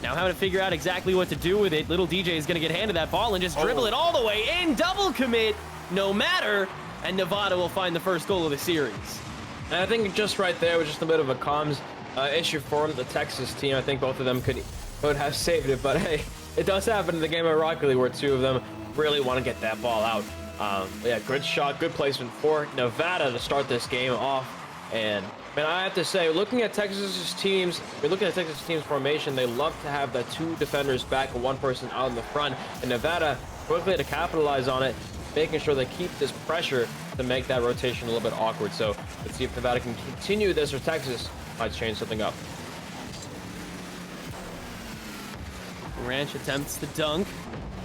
now having to figure out exactly what to do with it. Little DJ is going to get handed that ball and just dribble it all the way in. Double commit, no matter. And Nevada will find the first goal of the series. And I think just right there was just a bit of a comms issue for the Texas team. I think both of them could have saved it, but hey, it does happen in the game of Rocket League where 2 of them really want to get that ball out. Yeah, good shot, good placement for Nevada to start this game off. And man, I have to say, looking at Texas team's formation, they love to have the 2 defenders back and 1 person out in the front. And Nevada quickly to capitalize on it, making sure they keep this pressure to make that rotation a little bit awkward. So let's see if Nevada can continue this, or Texas might change something up. Ranch attempts the dunk.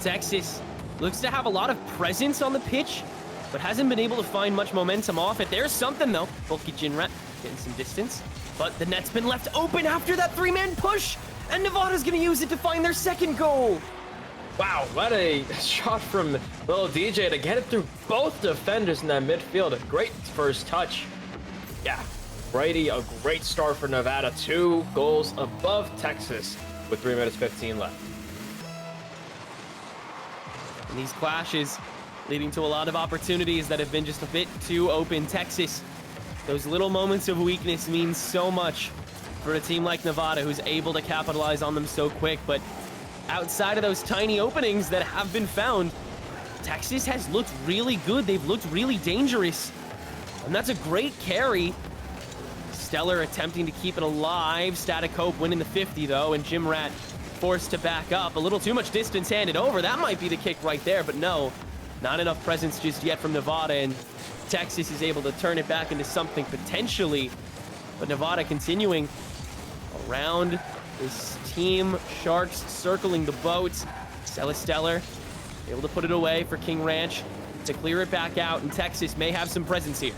Texas looks to have a lot of presence on the pitch, but hasn't been able to find much momentum off it. There's something, though. Bulky Jinrat getting some distance, but the net's been left open after that 3-man push. And Nevada's going to use it to find their second goal. Wow, what a shot from little DJ to get it through both defenders in that midfield. A great first touch. Yeah, Brady, a great start for Nevada. 2 goals above Texas with 3 minutes 15 left. And these clashes leading to a lot of opportunities that have been just a bit too open. Texas, those little moments of weakness mean so much for a team like Nevada, who's able to capitalize on them so quick. But outside of those tiny openings that have been found, Texas has looked really good. They've looked really dangerous. And that's a great carry. Stellar attempting to keep it alive. Static Hope winning the 50, though, and Jim Rat forced to back up. A little too much distance handed over. That might be the kick right there, but no. Not enough presence just yet from Nevada, and Texas is able to turn it back into something potentially. But Nevada continuing around this team. Sharks circling the boat. Stellar able to put it away for King Ranch to clear it back out, and Texas may have some presence here.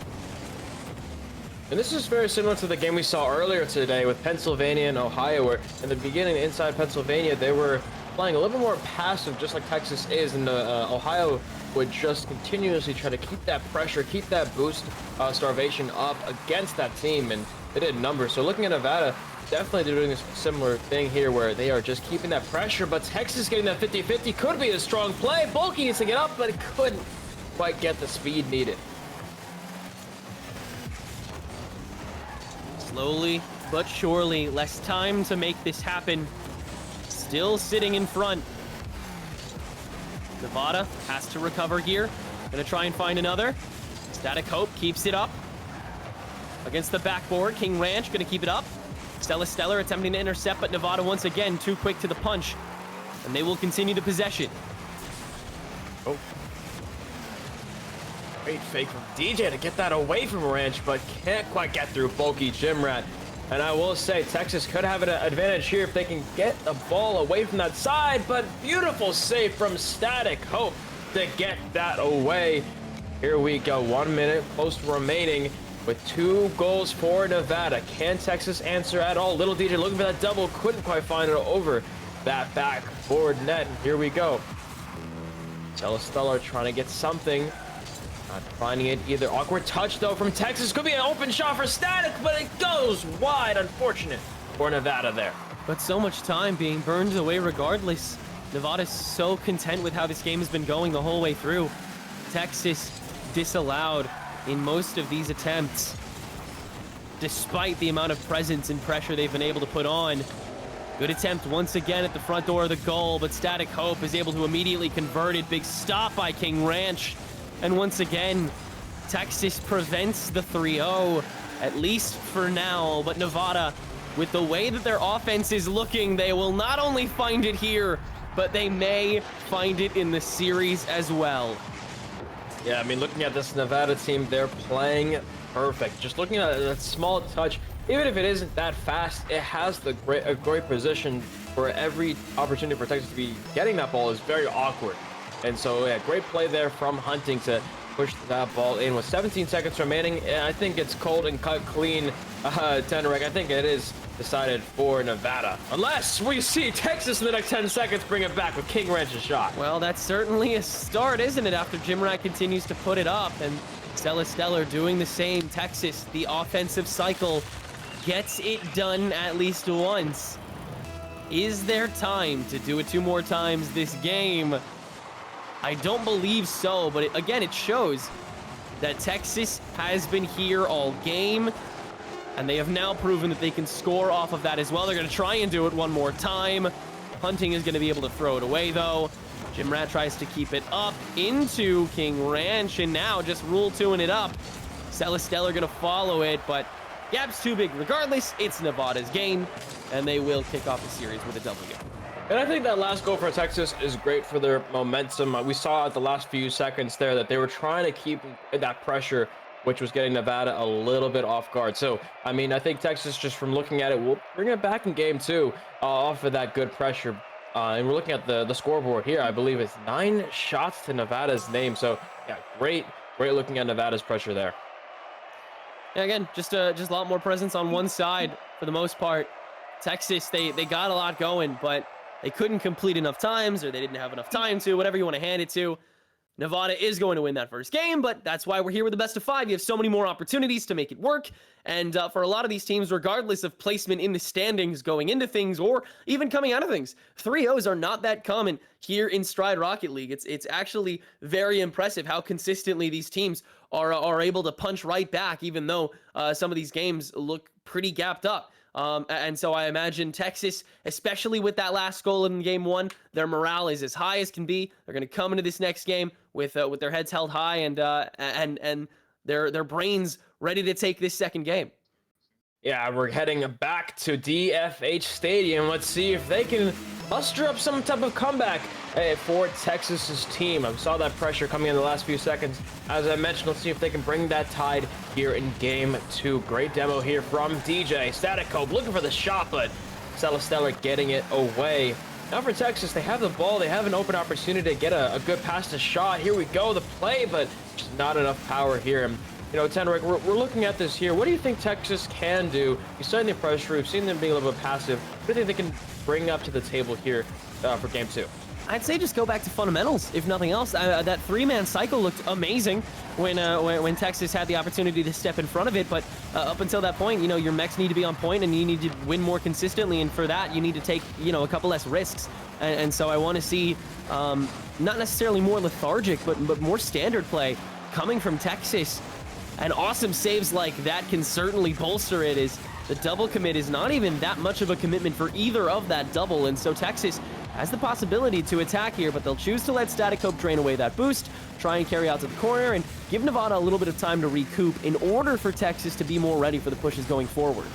And this is very similar to the game we saw earlier today with Pennsylvania and Ohio, where in the beginning inside Pennsylvania, they were playing a little bit more passive, just like Texas is, and Ohio would just continuously try to keep that pressure, keep that boost starvation up against that team, and they did numbers. So looking at Nevada, definitely doing a similar thing here where they are just keeping that pressure, but Texas getting that 50-50 could be a strong play. Bulky needs to get up, but it couldn't quite get the speed needed. Slowly but surely, less time to make this happen. Still sitting in front. Nevada has to recover here. Gonna try and find another. Static Hope keeps it up. Against the backboard, King Ranch gonna keep it up. Stellar attempting to intercept, but Nevada once again too quick to the punch. And they will continue the possession. Oh. Great fake from DJ to get that away from Ranch, but can't quite get through bulky Jim Rat. And I will say, Texas could have an advantage here if they can get the ball away from that side, but beautiful save from Static Hope to get that away. Here we go, 1 minute post remaining with 2 goals for Nevada. Can Texas answer at all? Little DJ looking for that double, couldn't quite find it over that backboard net. And here we go. Stellar trying to get something. Not finding it either. Awkward touch, though, from Texas. Could be an open shot for Static, but it goes wide. Unfortunate for Nevada there. But so much time being burned away regardless. Nevada's so content with how this game has been going the whole way through. Texas disallowed in most of these attempts, despite the amount of presence and pressure they've been able to put on. Good attempt once again at the front door of the goal, but Static Hope is able to immediately convert it. Big stop by King Ranch. And once again, Texas prevents the 3-0, at least for now. But Nevada, with the way that their offense is looking, they will not only find it here, but they may find it in the series as well. Yeah, I mean, looking at this Nevada team, they're playing perfect. Just looking at that small touch, even if it isn't that fast, it has a great position for every opportunity for Texas to be getting that ball is very awkward. And so, yeah, great play there from Hunting to push that ball in with 17 seconds remaining. And I think it's cold and cut clean, Tenrek. I think it is decided for Nevada. Unless we see Texas in the next 10 seconds bring it back with King Ranch's shot. Well, that's certainly a start, isn't it? After Jim Rat continues to put it up and Stellar doing the same. Texas, the offensive cycle, gets it done at least once. Is there time to do it 2 more times this game? I don't believe so, but again, it shows that Texas has been here all game, and they have now proven that they can score off of that as well. They're going to try and do it one more time. Hunting is going to be able to throw it away, though. Jim Rat tries to keep it up into King Ranch, and now just rule 2ing it up. Stellar going to follow it, but gap's too big. Regardless, it's Nevada's game, and they will kick off the series with a W. And I think that last goal for Texas is great for their momentum. We saw at the last few seconds there that they were trying to keep that pressure, which was getting Nevada a little bit off guard. So, I mean, I think Texas, just from looking at it, will bring it back in game 2 off of that good pressure. And we're looking at the scoreboard here. I believe it's 9 shots to Nevada's name. So, yeah, great looking at Nevada's pressure there. Yeah, again, just a lot more presence on one side for the most part. Texas, they got a lot going, but they couldn't complete enough times, or they didn't have enough time to, whatever you want to hand it to. Nevada is going to win that first game, but that's why we're here with the best of 5. You have so many more opportunities to make it work, and for a lot of these teams, regardless of placement in the standings going into things or even coming out of things, 3-0s are not that common here in Stride Rocket League. It's actually very impressive how consistently these teams are able to punch right back, even though some of these games look pretty gapped up. And so I imagine Texas, especially with that last goal in game 1, their morale is as high as can be. They're going to come into this next game with their heads held high and their brains ready to take this second game. Yeah, we're heading back to DFH Stadium. Let's see if they can muster up some type of comeback for Texas's team. I saw that pressure coming in the last few seconds. As I mentioned, let's see if they can bring that tide here in game 2. Great demo here from DJ. Static Cope looking for the shot, but Stellar getting it away. Now for Texas, they have the ball. They have an open opportunity to get a good pass to shot. Here we go, the play, but just not enough power here. And, you know, Teneric, we're looking at this here. What do you think Texas can do? You've seen the pressure. We've seen them being a little bit passive. What do you think they can bring up to the table here for game 2? I'd say just go back to fundamentals, if nothing else. That 3-man cycle looked amazing when Texas had the opportunity to step in front of it, but up until that point, you know, your mechs need to be on point and you need to win more consistently, and for that, you need to take, you know, a couple less risks. And so I want to see not necessarily more lethargic, but more standard play coming from Texas. And awesome saves like that can certainly bolster it, as the double commit is not even that much of a commitment for either of that double, and so Texas has the possibility to attack here, but they'll choose to let Static Hope drain away that boost, try and carry out to the corner, and give Nevada a little bit of time to recoup in order for Texas to be more ready for the pushes going forward.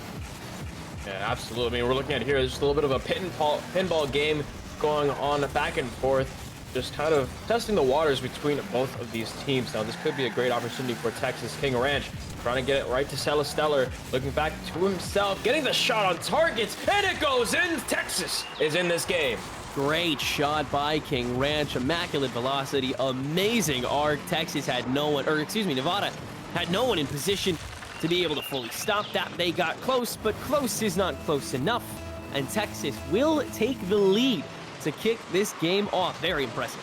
Yeah, absolutely. I mean, we're looking at here, there's a little bit of a pinball game going on back and forth, just kind of testing the waters between both of these teams. Now, this could be a great opportunity for Texas. King Ranch trying to get it right to Stellar, looking back to himself, getting the shot on target, and it goes in. Texas is in this game. Great shot by King Ranch, immaculate velocity, amazing arc. Texas had no one, or excuse me, Nevada had no one in position to be able to fully stop that. They got close, but close is not close enough, and Texas will take the lead to kick this game off. Very impressive.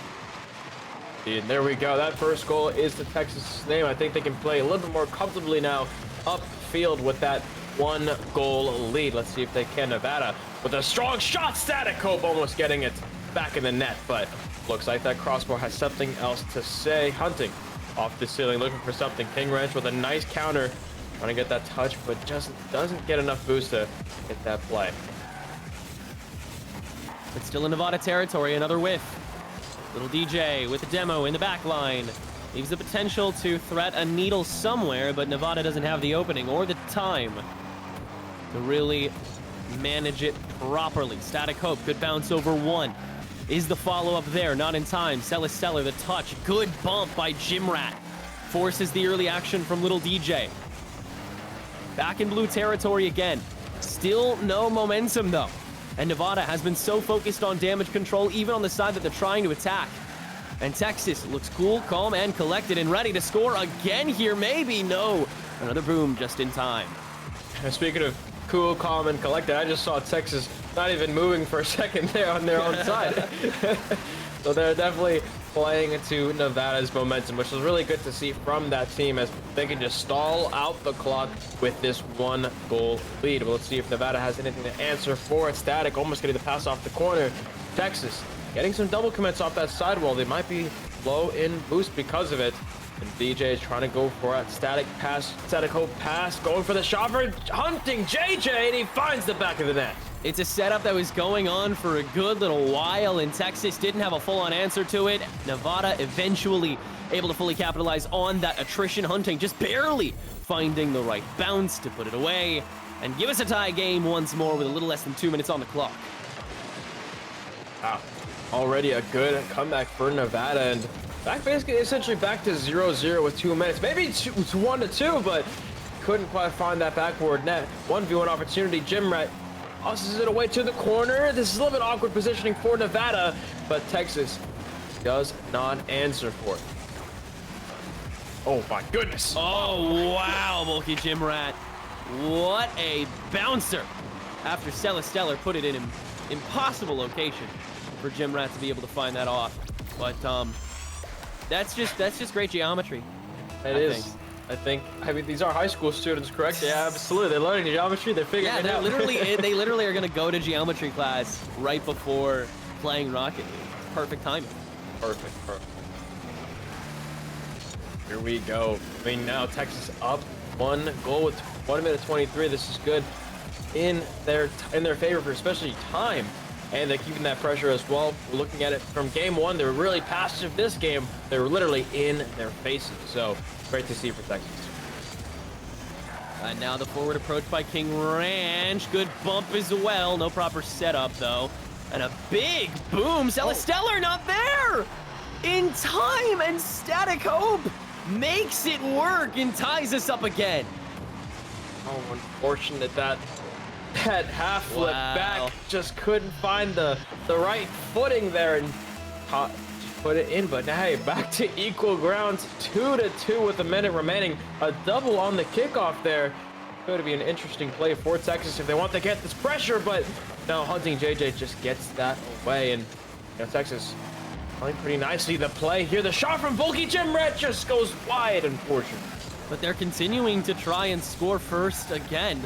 And there we go. That first goal is to Texas' name. I think they can play a little bit more comfortably now upfield with that 1-goal lead. Let's see if they can. Nevada with a strong shot. Static Hope almost getting it back in the net, but looks like that crossbar has something else to say. Hunting off the ceiling, looking for something. King Ranch with a nice counter, trying to get that touch, but just doesn't get enough boost to hit that play. It's still in Nevada territory, another whiff. Little DJ with the demo in the back line. Leaves the potential to threat a needle somewhere, but Nevada doesn't have the opening or the time to really manage it properly. Static Hope, good bounce over 1. Is the follow-up there? Not in time. Stellar, the touch. Good bump by Jimrat. Forces the early action from Little DJ. Back in blue territory again. Still no momentum, though. And Nevada has been so focused on damage control, even on the side that they're trying to attack. And Texas looks cool, calm, and collected, and ready to score again here. Maybe, no. Another boom just in time. And speaking of cool, calm, and collected, I just saw Texas not even moving for a second there on their own side. So they're definitely playing into Nevada's momentum, which is really good to see from that team, as they can just stall out the clock with this 1-goal lead. Well, let's see if Nevada has anything to answer for it. Static almost getting the pass off the corner. Texas getting some double commits off that sidewall. They might be low in boost because of it. And DJ is trying to go for a Static Hope pass, going for the shot for Hunting JJ, and he finds the back of the net. It's a setup that was going on for a good little while, and Texas didn't have a full-on answer to it. Nevada eventually able to fully capitalize on that attrition. Hunting just barely finding the right bounce to put it away and give us a tie game once more with a little less than 2 minutes on the clock. Wow. Already a good comeback for Nevada, and basically essentially back to 0-0 with 2 minutes. Maybe 1-2, but couldn't quite find that backward net. 1v1 opportunity. Jimrat tosses it away to the corner. This is a little bit awkward positioning for Nevada, but Texas does not answer for it. Oh my goodness. Oh, wow, Bulky Jimrat. What a bouncer. after Stellar put it in an impossible location for Jimrat to be able to find that off. But that's just great geometry. It is. I mean, these are high school students, correct? Yeah, absolutely. They're learning geometry. They're figuring it out. They literally are going to go to geometry class right before playing Rocket League. Perfect timing. Perfect. Here we go. I mean, now Texas up 1 goal with 1 minute 23. This is good in their favor for especially time. And they're keeping that pressure as well. We're looking at it from game 1. They were really passive this game. They were literally in their faces. So great to see for Texas. And now the forward approach by King Ranch. Good bump as well. No proper setup, though. And a big boom. Stellar not there in time. And Static Hope makes it work and ties us up again. Oh, unfortunate that half flip back just couldn't find the right footing there and put it in. But hey, back to equal grounds, 2-2 with a minute remaining. A double on the kickoff there. Going to be an interesting play for Texas if they want to get this pressure, but no, Hunting JJ just gets that away, and Texas playing pretty nicely. The play here, the shot from Bulky Jimrat just goes wide, unfortunately. But they're continuing to try and score first again.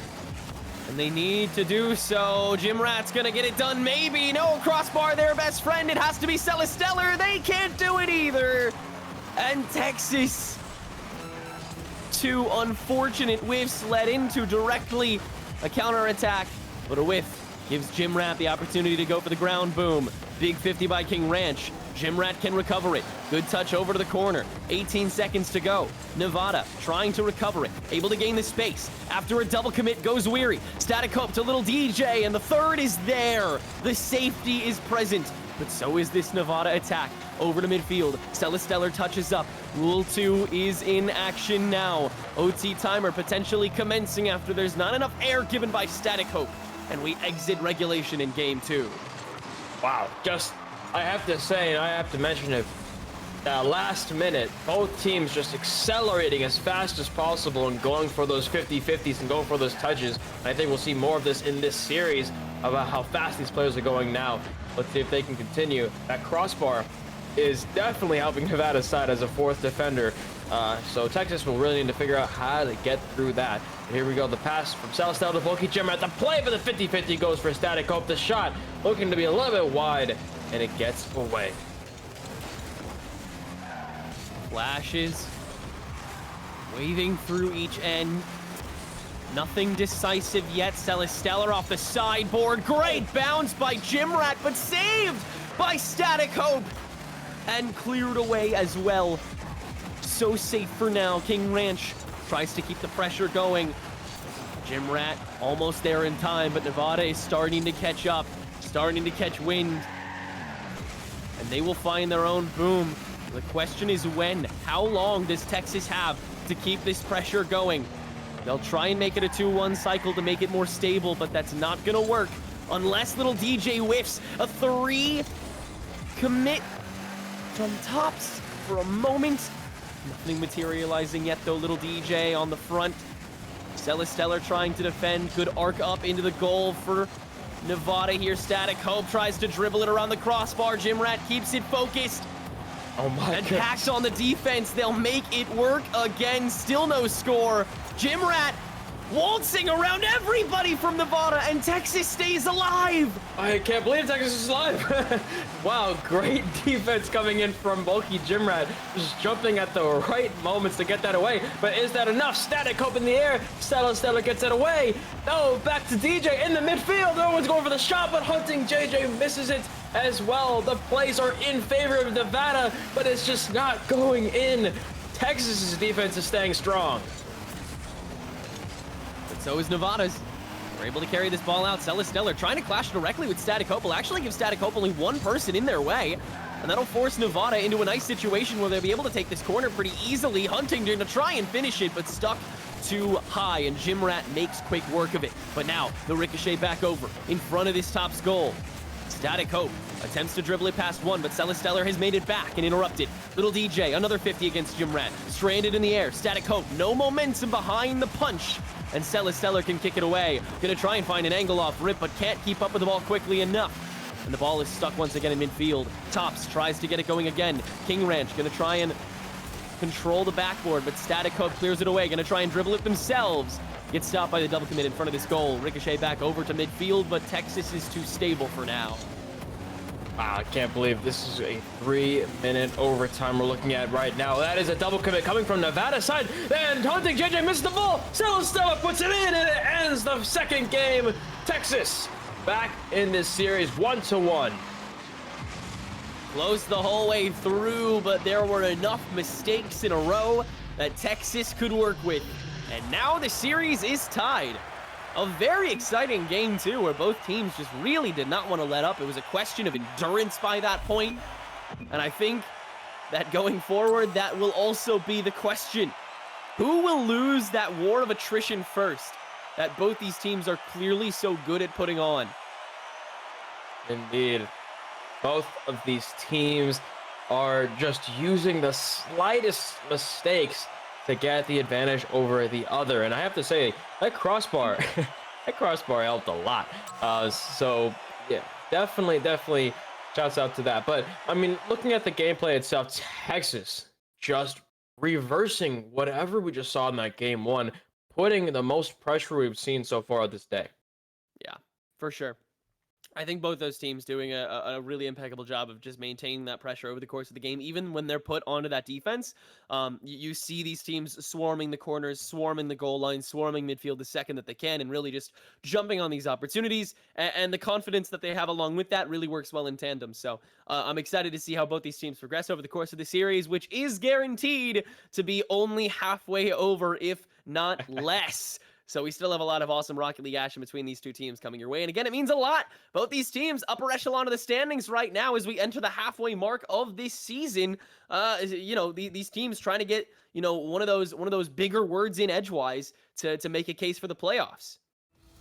And they need to do so. Jimrat's gonna get it done, maybe. No, crossbar, their best friend. It has to be Stellar. They can't do it either. And Texas, 2 unfortunate whiffs led into directly a counterattack. But a whiff gives Jimrat the opportunity to go for the ground boom. Big 50 by King Ranch. Jimrat can recover it. Good touch over to the corner. 18 seconds to go. Nevada trying to recover it. Able to gain the space. After a double commit goes Weary. Static Hope to Little DJ, and the third is there. The safety is present, but so is this Nevada attack. Over to midfield. Stellar touches up. Rule 2 is in action now. OT timer potentially commencing after there's not enough air given by Static Hope. And we exit regulation in game 2. Wow, I have to say, and I have to mention it, last minute, both teams just accelerating as fast as possible and going for those 50-50s and going for those touches. And I think we'll see more of this in this series about how fast these players are going now. Let's see if they can continue. That crossbar is definitely helping Nevada's side as a 4th defender. So Texas will really need to figure out how to get through that. And here we go, the pass from Celestel to Bulky Jimrat. The play for the 50-50 goes for Static Hope. The shot looking to be a little bit wide, and it gets away. Flashes. Waving through each end. Nothing decisive yet. Stellar off the sideboard. Great bounce by Jimrat, but saved by Static Hope. And cleared away as well. So safe for now. King Ranch tries to keep the pressure going. Jimrat almost there in time, but Nevada is starting to catch up. Starting to catch wind. And they will find their own boom. The question is when. How long does Texas have to keep this pressure going? They'll try and make it a 2-1 cycle to make it more stable, but that's not gonna work unless Little DJ whiffs a 3 commit from tops for a moment. Nothing materializing yet though. Little DJ on the front. Stellar trying to defend. Good arc up into the goal for Nevada here. Static Hope tries to dribble it around the crossbar. Jimrat keeps it focused. Oh my And goodness. packs on the defense. They'll make it work again. Still no score. Jimrat waltzing around everybody from Nevada, and Texas stays alive. I can't believe Texas is alive. Wow, great defense coming in from Bulky Jimrat. Just jumping at the right moments to get that away. But is that enough? Static Hope in the air. Stellar gets it away. No, back to DJ in the midfield. No one's going for the shot, but Hunting JJ misses it as well. The plays are in favor of Nevada, but it's just not going in. Texas's defense is staying strong. But so is Nevada's. We're able to carry this ball out. Stellar trying to clash directly with Static Hope will actually give Static Hope only one person in their way. And that'll force Nevada into a nice situation where they'll be able to take this corner pretty easily. Hunting to try and finish it, but stuck too high, and Jimrat makes quick work of it. But now, the ricochet back over, in front of this top's goal. Static Hope attempts to dribble it past one, but Stellar has made it back and interrupted. Little DJ, another 50 against Jimrat. Stranded in the air. Static Hope, no momentum behind the punch. And Stellar can kick it away. Gonna try and find an angle off Rip, but can't keep up with the ball quickly enough. And the ball is stuck once again in midfield. Tops tries to get it going again. King Ranch gonna try and control the backboard, but Static Hope clears it away. Gonna try and dribble it themselves. Gets stopped by the double commit in front of this goal. Ricochet back over to midfield, but Texas is too stable for now. Wow, I can't believe this is a 3-minute overtime we're looking at right now. That is a double commit coming from Nevada side. And Hunting JJ misses the ball. Stella puts it in, and it ends the second game. Texas back in this series 1-1. Close the whole way through, but there were enough mistakes in a row that Texas could work with. And now the series is tied. A very exciting game, too, where both teams just really did not want to let up. It was a question of endurance by that point. And I think that going forward, that will also be the question. Who will lose that war of attrition first that both these teams are clearly so good at putting on? Indeed. Both of these teams are just using the slightest mistakes to get the advantage over the other. And I have to say, that crossbar, that crossbar helped a lot. So yeah, definitely shouts out to that. But I mean, looking at the gameplay itself, Texas just reversing whatever we just saw in that game one, putting the most pressure we've seen so far this day. Yeah, for sure. I think both those teams doing a really impeccable job of just maintaining that pressure over the course of the game, even when they're put onto that defense. You see these teams swarming the corners, swarming the goal line, swarming midfield the second that they can, and really just jumping on these opportunities. And the confidence that they have along with that really works well in tandem. So I'm excited to see how both these teams progress over the course of the series, which is guaranteed to be only halfway over, if not less. So we still have a lot of awesome Rocket League action between these two teams coming your way. And again, it means a lot. Both these teams upper echelon of the standings right now as we enter the halfway mark of this season. These teams trying to get, one of those bigger words in edgewise to make a case for the playoffs.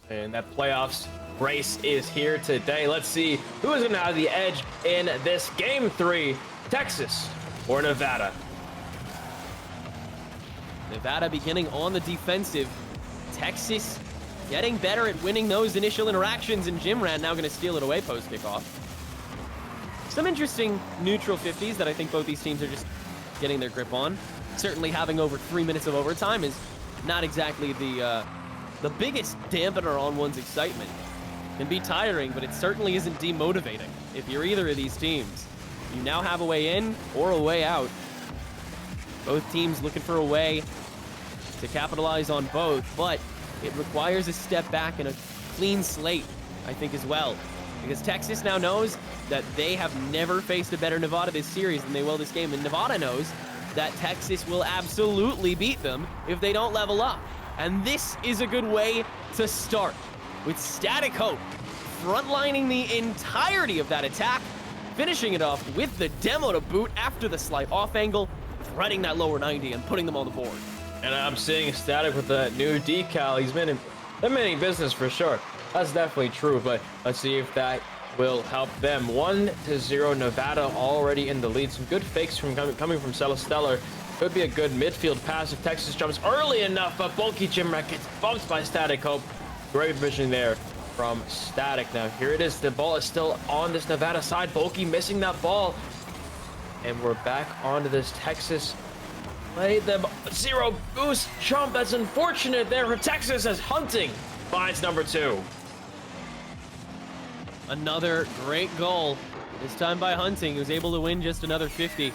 And that playoffs race is here today. Let's see who is going to have the edge in this game 3, Texas or Nevada. Nevada beginning on the defensive. Texas getting better at winning those initial interactions, and Jimrat now going to steal it away post kickoff. Some interesting neutral 50s that I think both these teams are just getting their grip on. Certainly having over 3 minutes of overtime is not exactly the biggest dampener on one's excitement. It can be tiring, but it certainly isn't demotivating if you're either of these teams. You now have a way in or a way out. Both teams looking for a way to capitalize on both, but it requires a step back and a clean slate, I think, as well. Because Texas now knows that they have never faced a better Nevada this series than they will this game, and Nevada knows that Texas will absolutely beat them if they don't level up. And this is a good way to start, with Static Hope frontlining the entirety of that attack, finishing it off with the demo to boot after the slight off angle, threading that lower 90 and putting them on the board. And I'm seeing Static with that new decal. He's been in business for sure. That's definitely true, but let's see if that will help them. 1-0 Nevada already in the lead. Some good fakes coming from Stellar. Could be a good midfield pass if Texas jumps early enough, but bulky Jimrat gets bumped by Static Hope. Great vision there from Static. Now here it is. The ball is still on this Nevada side. Bulky missing that ball. And we're back onto this Texas. Play the zero boost jump. That's unfortunate there for Texas as Hunting finds number 2. Another great goal, this time by Hunting, who's able to win just another 50.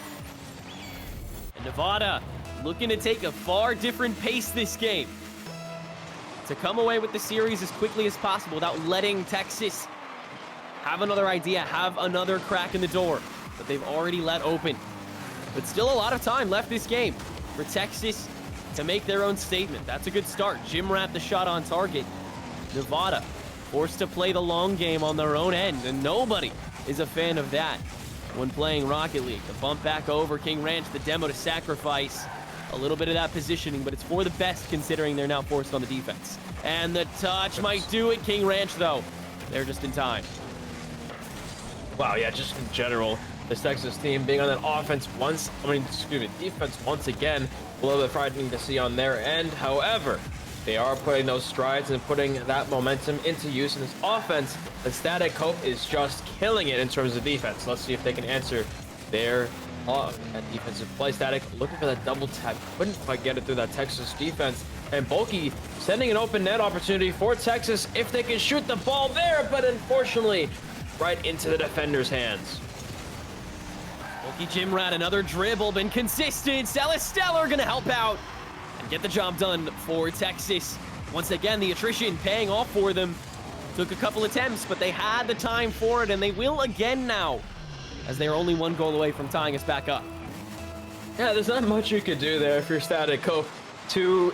And Nevada looking to take a far different pace this game, to come away with the series as quickly as possible without letting Texas have another idea, have another crack in the door that they've already let open. But still a lot of time left this game for Texas to make their own statement. That's a good start. Jimrat the shot on target. Nevada forced to play the long game on their own end, and nobody is a fan of that when playing Rocket League. The bump back over King Ranch, the demo to sacrifice a little bit of that positioning, but it's for the best considering they're now forced on the defense. And the touch might do it. King Ranch, though, they're just in time. Wow, yeah, just in general, This Texas team being on that defense once again. A little bit frightening to see on their end. However, they are putting those strides and putting that momentum into use in this offense. The Static Hope is just killing it in terms of defense. Let's see if they can answer their that defensive play. Static looking for that double tap. Couldn't quite get it through that Texas defense. And Bulky sending an open net opportunity for Texas if they can shoot the ball there, but unfortunately, right into the defender's hands. Bulky Jimrat, another dribble, been consistent. Stellar gonna help out and get the job done for Texas. Once again, the attrition paying off for them. Took a couple attempts, but they had the time for it, and they will again now, as they are only one goal away from tying us back up. Yeah, there's not much you could do there if you're Static Hope. Two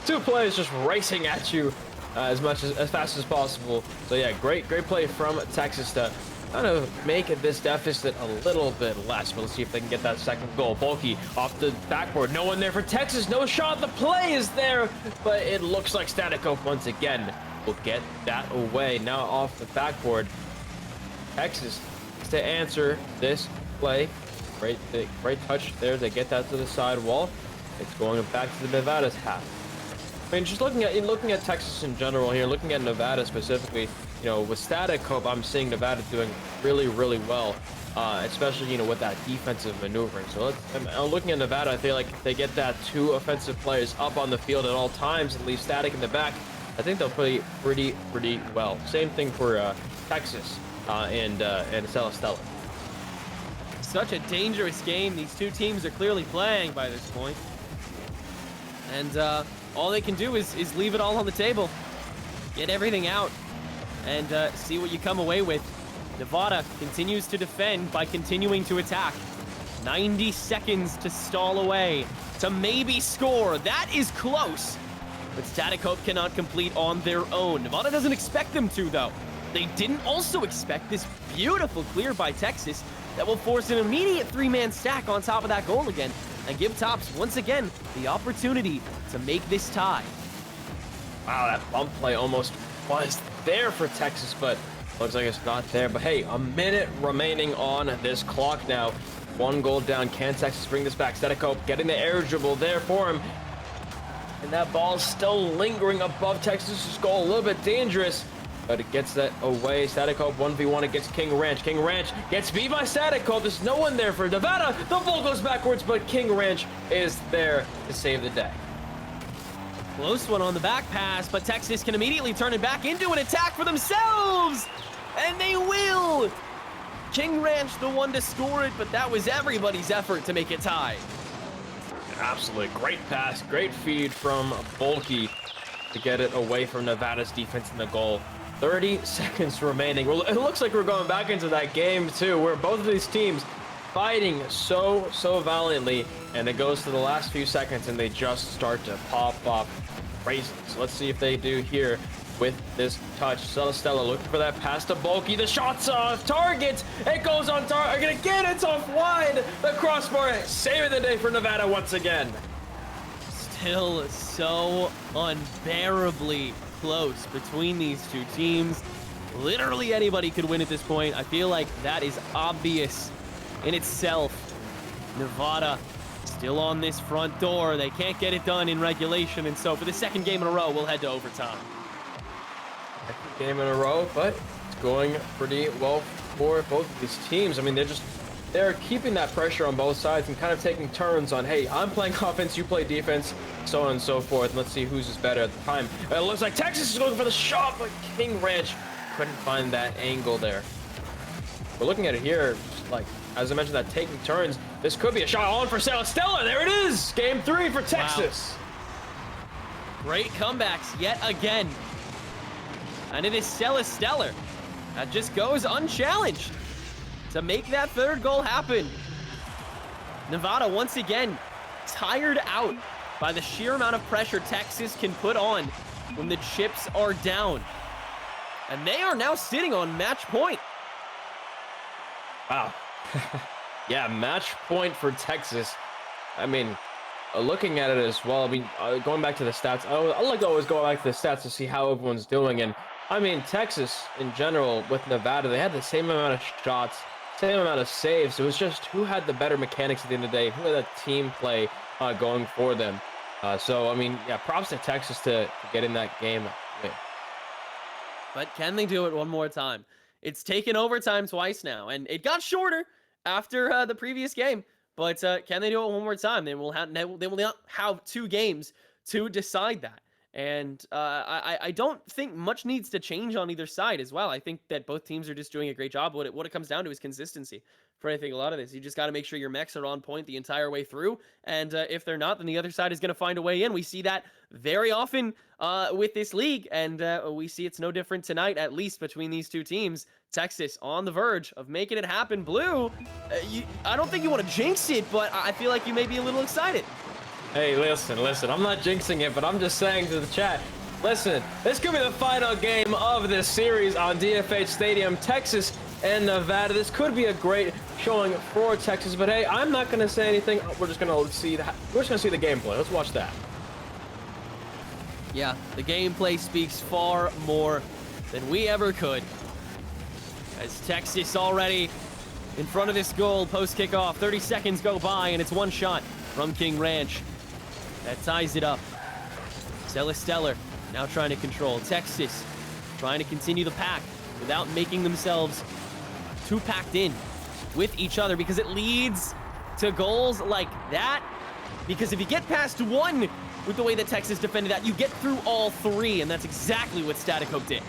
players just racing at you as fast as possible. So yeah, great play from Texas to kind of make this deficit a little bit less. But let's see if they can get that second goal. Bulky off the backboard. No one there for Texas. No shot. The play is there, but it looks like Static Hope once again will get that away. Now off the backboard. Texas to answer this play. Great touch there to get that to the side wall. It's going back to the Nevada's half. I mean, just looking at Texas in general here, looking at Nevada specifically, you know, with Static Hope, I'm seeing Nevada doing really well, especially, you know, with that defensive maneuvering. So I'm looking at Nevada. I feel like if they get that 2 offensive players up on the field at all times and leave Static in the back, I think they'll play pretty well. Same thing for Texas and Stellar. Such a dangerous game these two teams are clearly playing by this point. And all they can do is leave it all on the table. Get everything out and see what you come away with. Nevada continues to defend by continuing to attack. 90 seconds to stall away to maybe score. That is close. But Static Hope cannot complete on their own. Nevada doesn't expect them to, though. They didn't also expect this beautiful clear by Texas that will force an immediate 3-man stack on top of that goal again and give Tops, once again, the opportunity to make this tie. Wow, that bump play almost was there for Texas, but looks like it's not there. But hey, a minute remaining on this clock now. 1 goal down. Can Texas bring this back? Static Hope getting the air dribble there for him. And that ball still lingering above Texas's goal. A little bit dangerous, but it gets that away. Static Hope 1v1 against King Ranch. King Ranch gets beat by Static Hope. There's no one there for Nevada. The ball goes backwards, but King Ranch is there to save the day. Close one on the back pass, but Texas can immediately turn it back into an attack for themselves. And they will. King Ranch the one to score it, but that was everybody's effort to make it tie. Absolutely great pass, great feed from Bulky to get it away from Nevada's defense in the goal. 30 seconds remaining. Well, it looks like we're going back into that game too, where both of these teams fighting so valiantly, and it goes to the last few seconds and they just start to pop up crazy. So let's see if they do here with this touch. Stella looking for that pass to Bulky. The shot's off target. It goes on target again. It's off wide. The crossbar saving the day for Nevada once again. Still so unbearably close between these two teams. Literally anybody could win at this point. I feel like that is obvious in itself. Nevada still on this front door. They can't get it done in regulation, and so for the second game in a row, we'll head to overtime. Second game in a row, but it's going pretty well for both of these teams. I mean, they're keeping that pressure on both sides and kind of taking turns on, hey, I'm playing offense, you play defense, so on and so forth. And let's see who's is better at the time. It looks like Texas is looking for the shot, but King Ranch couldn't find that angle there. We're looking at it here, just like, as I mentioned, that taking turns. This could be a shot on for Stella. There it is! Game 3 for Texas. Wow. Great comebacks yet again. And it is Stellar that just goes unchallenged to make that third goal happen. Nevada once again tired out by the sheer amount of pressure Texas can put on when the chips are down. And they are now sitting on match point. Wow. Yeah, match point for Texas. I mean, looking at it as well, I mean, going back to the stats, I like to always go back to the stats to see how everyone's doing. And I mean, Texas in general with Nevada, they had the same amount of shots same amount of saves. It was just who had the better mechanics at the end of the day, who had that team play going for them. So, I mean, yeah, props to Texas to get in that game win. But can they do it one more time? It's taken overtime twice now, and it got shorter after the previous game. But can they do it one more time? They will not have 2 games to decide that. And I don't think much needs to change on either side as well. I think that both teams are just doing a great job. What it comes down to is consistency. For I think a lot of this, you just got to make sure your mechs are on point the entire way through. And if they're not, then the other side is going to find a way in. We see that very often with this league, and we see it's no different tonight, at least between these two teams. Texas on the verge of making it happen. Blue, I don't think you want to jinx it, but I feel like you may be a little excited. Hey, listen, I'm not jinxing it, but I'm just saying to the chat, listen, this could be the final game of this series on DFH Stadium, Texas and Nevada. This could be a great showing for Texas, but hey, I'm not going to say anything. We're just going to see the gameplay. Let's watch that. Yeah, the gameplay speaks far more than we ever could. As Texas already in front of this goal post kickoff, 30 seconds go by, and it's one shot from King Ranch. That ties it up. Stellar now trying to control. Texas trying to continue the pack without making themselves too packed in with each other, because it leads to goals like that. Because if you get past one with the way that Texas defended that, you get through all 3, and that's exactly what Static Hope did.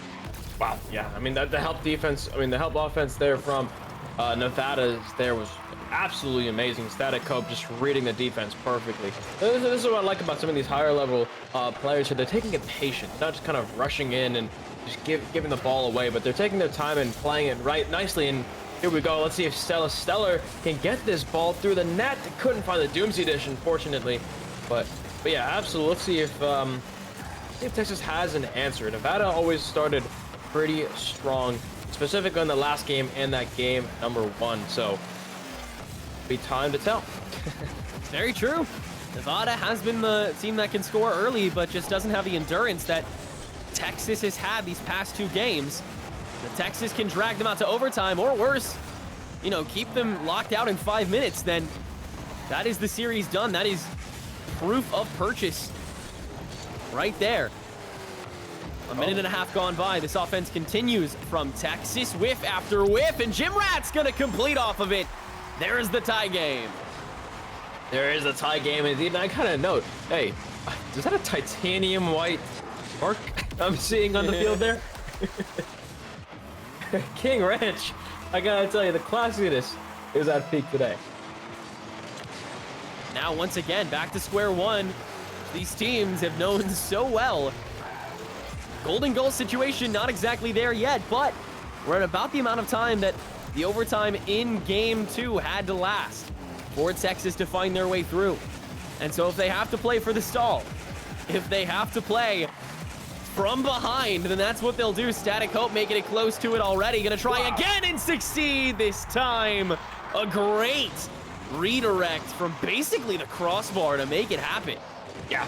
Wow, yeah, I mean, the help defense, the help offense there from Nevada there was absolutely amazing. Static Cope just reading the defense perfectly. This is what I like about some of these higher level players here. They're taking it patient, not just kind of rushing in and just giving the ball away, but they're taking their time and playing it right nicely. And here we go. Let's see if Stellar can get this ball through the net. Couldn't find the Doomsday Edition, unfortunately, but yeah, absolutely. Let's see if Texas has an answer. Nevada always started pretty strong, specifically in the last game and that game number 1. So be time to tell. It's very true. Nevada has been the team that can score early, but just doesn't have the endurance that Texas has had these past 2 games. If Texas can drag them out to overtime, or worse, keep them locked out in 5 minutes, then that is the series done. That is proof of purchase right there. A minute and a half gone by. This offense continues from Texas, whiff after whiff, and Jim Rat's gonna complete off of it. There is the tie game. There is a tie game indeed, and I gotta note, hey, is that a titanium white mark I'm seeing on the field there? King Ranch, I gotta tell you, the classiness is at peak today. Now, once again, back to square one. These teams have known so well. Golden goal situation, not exactly there yet, but we're at about the amount of time that the overtime in game 2 had to last for Texas to find their way through. And so if they have to play for the stall, if they have to play from behind, then that's what they'll do. Static Hope making it close to it already. Gonna try again and succeed this time. A great redirect from basically the crossbar to make it happen. Yeah,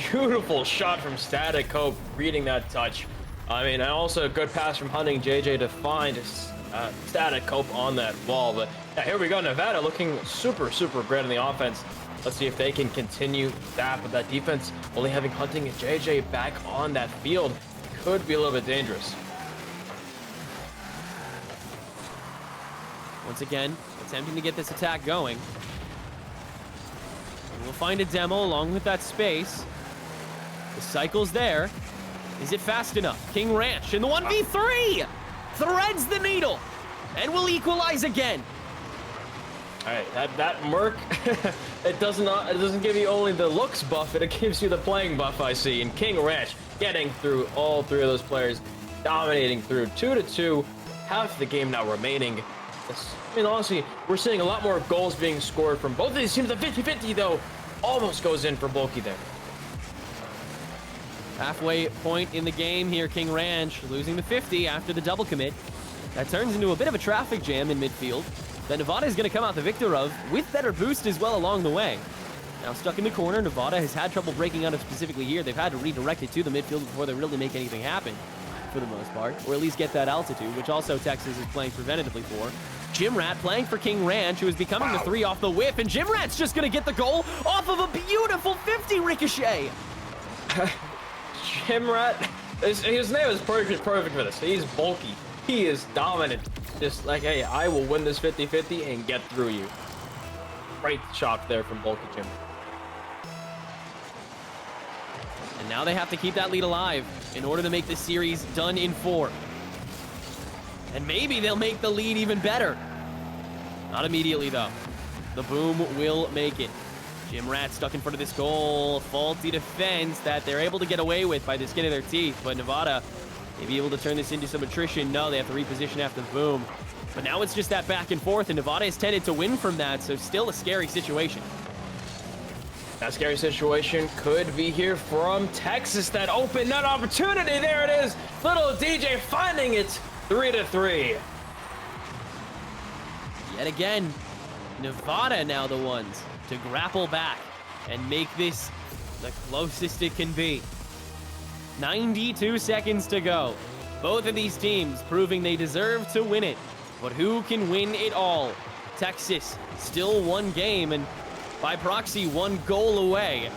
beautiful shot from Static Hope, reading that touch. And also a good pass from Hunting JJ to find Static Hope on that wall. But yeah, here we go. Nevada looking super great in the offense. Let's see if they can continue that, but that defense only having Hunting and JJ back on that field could be a little bit dangerous. Once again, attempting to get this attack going. And we'll find a demo along with that space. The cycle's there. Is it fast enough? King Ranch in the 1v3 threads the needle and will equalize again. All right, that Merc, it doesn't give you only the looks buff, it gives you the playing buff, I see. And King Ranch getting through all 3 of those players, dominating through 2-2, half the game now remaining. Honestly, we're seeing a lot more goals being scored from both of these teams. The 50-50, though, almost goes in for Bulky there. Halfway point in the game here, King Ranch losing the 50 after the double commit. That turns into a bit of a traffic jam in midfield that Nevada is going to come out the victor of with better boost as well along the way. Now stuck in the corner, Nevada has had trouble breaking out of specifically here. They've had to redirect it to the midfield before they really make anything happen. for the most part, or at least get that altitude, which also Texas is playing preventatively for. Jimrat playing for King Ranch, who is becoming the 3 off the whip, and Jimrat's just going to get the goal off of a beautiful 50 ricochet. Jimrat, his name is perfect for this. He's bulky. He is dominant. Just like, hey, I will win this 50-50 and get through you. Great shot there from bulky Jim. And now they have to keep that lead alive in order to make the series done in 4. And maybe they'll make the lead even better. Not immediately, though. The boom will make it. Jimrat stuck in front of this goal. Faulty defense that they're able to get away with by the skin of their teeth. But Nevada may be able to turn this into some attrition. No, they have to reposition after the boom. But now it's just that back and forth, and Nevada has tended to win from that, so still a scary situation. That scary situation could be here from Texas. That open net opportunity. There it is. Little DJ finding it. 3-3. Yet again, Nevada now the ones to grapple back and make this the closest it can be. 92 seconds to go. Both of these teams proving they deserve to win it. But who can win it all? Texas still 1 game and by proxy 1 goal away.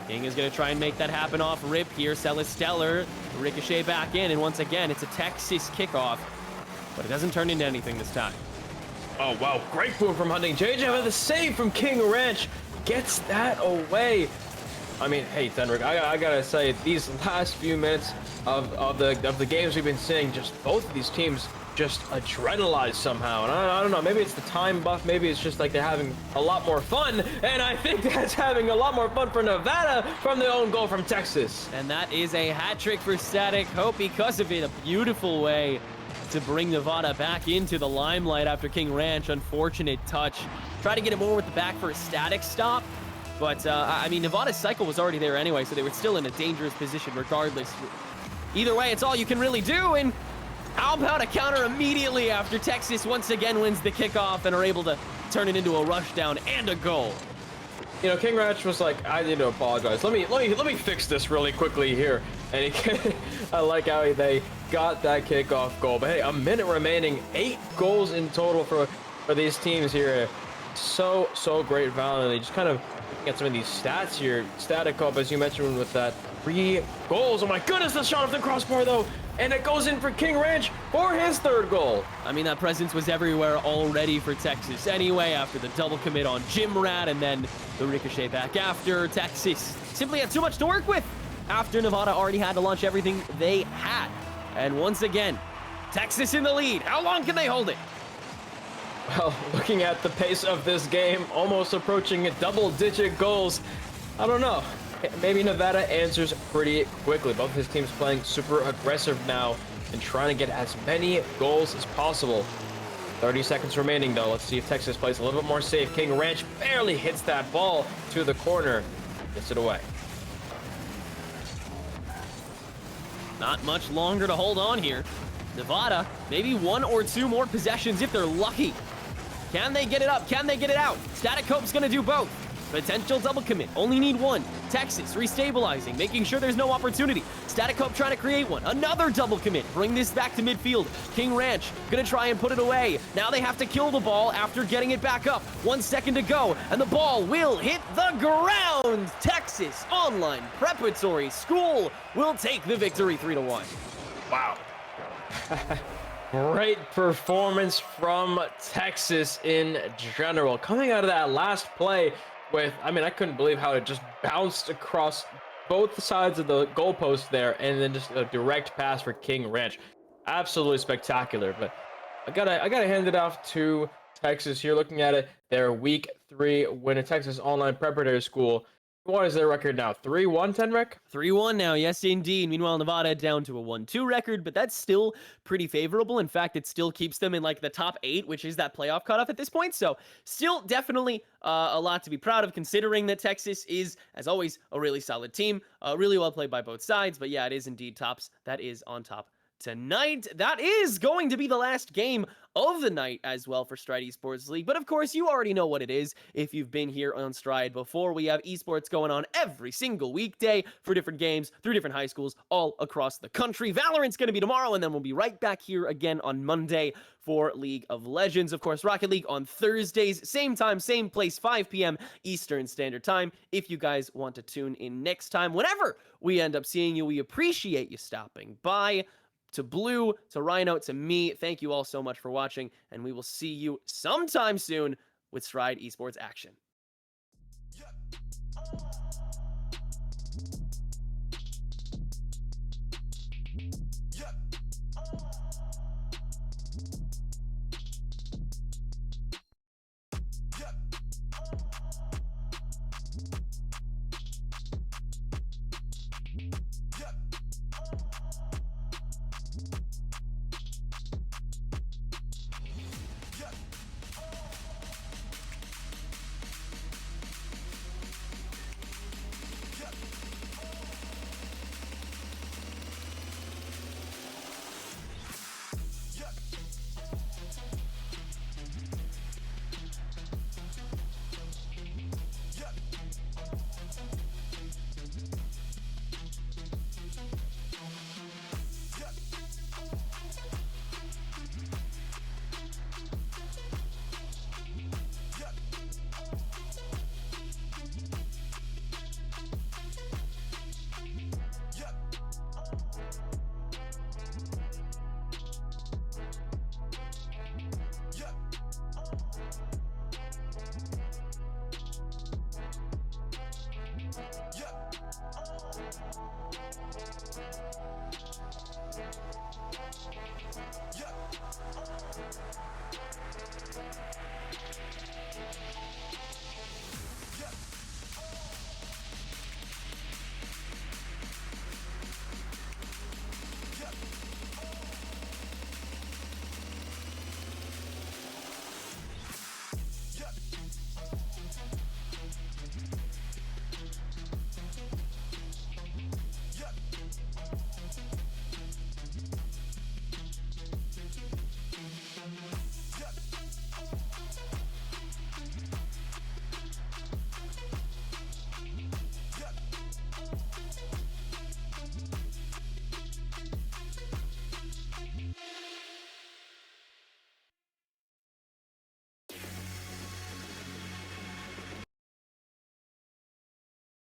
King is going to try and make that happen off rip here. Celesteller, ricochet back in, and once again, it's a Texas kickoff. But it doesn't turn into anything this time. Oh, wow. Great move from Hunting. JJ with the save from King Ranch. Gets that away. I mean, hey, Tenrick, I gotta say, these last few minutes of the games we've been seeing, just both of these teams just adrenalized somehow. And I don't know, maybe it's the time buff, maybe it's just like they're having a lot more fun, and I think that's having a lot more fun for Nevada from their own goal from Texas. And that is a hat trick for Static Hope because of it. A beautiful way to bring Nevada back into the limelight after King Ranch. Unfortunate touch. Try to get it more with the back for a Static stop. But, I mean, Nevada's cycle was already there anyway, so they were still in a dangerous position regardless. Either way, it's all you can really do, and how about a counter immediately after Texas once again wins the kickoff and are able to turn it into a rushdown and a goal. You know, King Ranch was like, I need to apologize. Let me fix this really quickly here. And I like how they got that kickoff goal. But hey, a minute remaining, 8 goals in total for these teams here. So great value. They just kind of get some of these stats here. Static up, as you mentioned, with that 3 goals. Oh my goodness, the shot off the crossbar though. And it goes in for King Ranch for his 3rd goal. I mean, that presence was everywhere already for Texas anyway after the double commit on Jimrat and then the ricochet back after. Texas simply had too much to work with after Nevada already had to launch everything they had. And once again, Texas in the lead. How long can they hold it? Well, looking at the pace of this game, almost approaching double-digit goals, I don't know. Maybe Nevada answers pretty quickly. Both his teams playing super aggressive now and trying to get as many goals as possible. 30 seconds remaining, though. Let's see if Texas plays a little bit more safe. King Ranch barely hits that ball to the corner. Gets it away. Not much longer to hold on here. Nevada, maybe 1 or 2 more possessions if they're lucky. Can they get it up? Can they get it out? Static Hope's gonna do both. Potential double commit, only need 1. Texas restabilizing, making sure there's no opportunity. Static Hope trying to create one. Another double commit, bring this back to midfield. King Ranch gonna try and put it away. Now they have to kill the ball after getting it back up. 1 second to go, and the ball will hit the ground. Texas Online Preparatory School will take the victory 3-1. Wow. Great performance from Texas in general. Coming out of that last play with, I mean, I couldn't believe how it just bounced across both sides of the goalpost there, and then just a direct pass for King Ranch. Absolutely spectacular. But I gotta hand it off to Texas here. Looking at it, their week 3 win at Texas Online Preparatory School. What is their record now? 3-1, Tenrek? 3-1 now, yes indeed. Meanwhile, Nevada down to a 1-2 record, but that's still pretty favorable. In fact, it still keeps them in like the top 8, which is that playoff cutoff at this point. So still definitely a lot to be proud of, considering that Texas is, as always, a really solid team. Really well played by both sides, but yeah, it is indeed tops. That is on top tonight. That is going to be the last game of the night as well for Stride Esports League. But of course, you already know what it is if you've been here on Stride before. We have esports going on every single weekday for different games through different high schools all across the country. Valorant's going to be tomorrow, and then we'll be right back here again on Monday for League of Legends. Of course, Rocket League on Thursdays, same time, same place, 5 p.m. Eastern Standard Time. If you guys want to tune in next time, whenever we end up seeing you, we appreciate you stopping by. To Blue, to Rhino, to me, thank you all so much for watching, and we will see you sometime soon with Stride Esports action.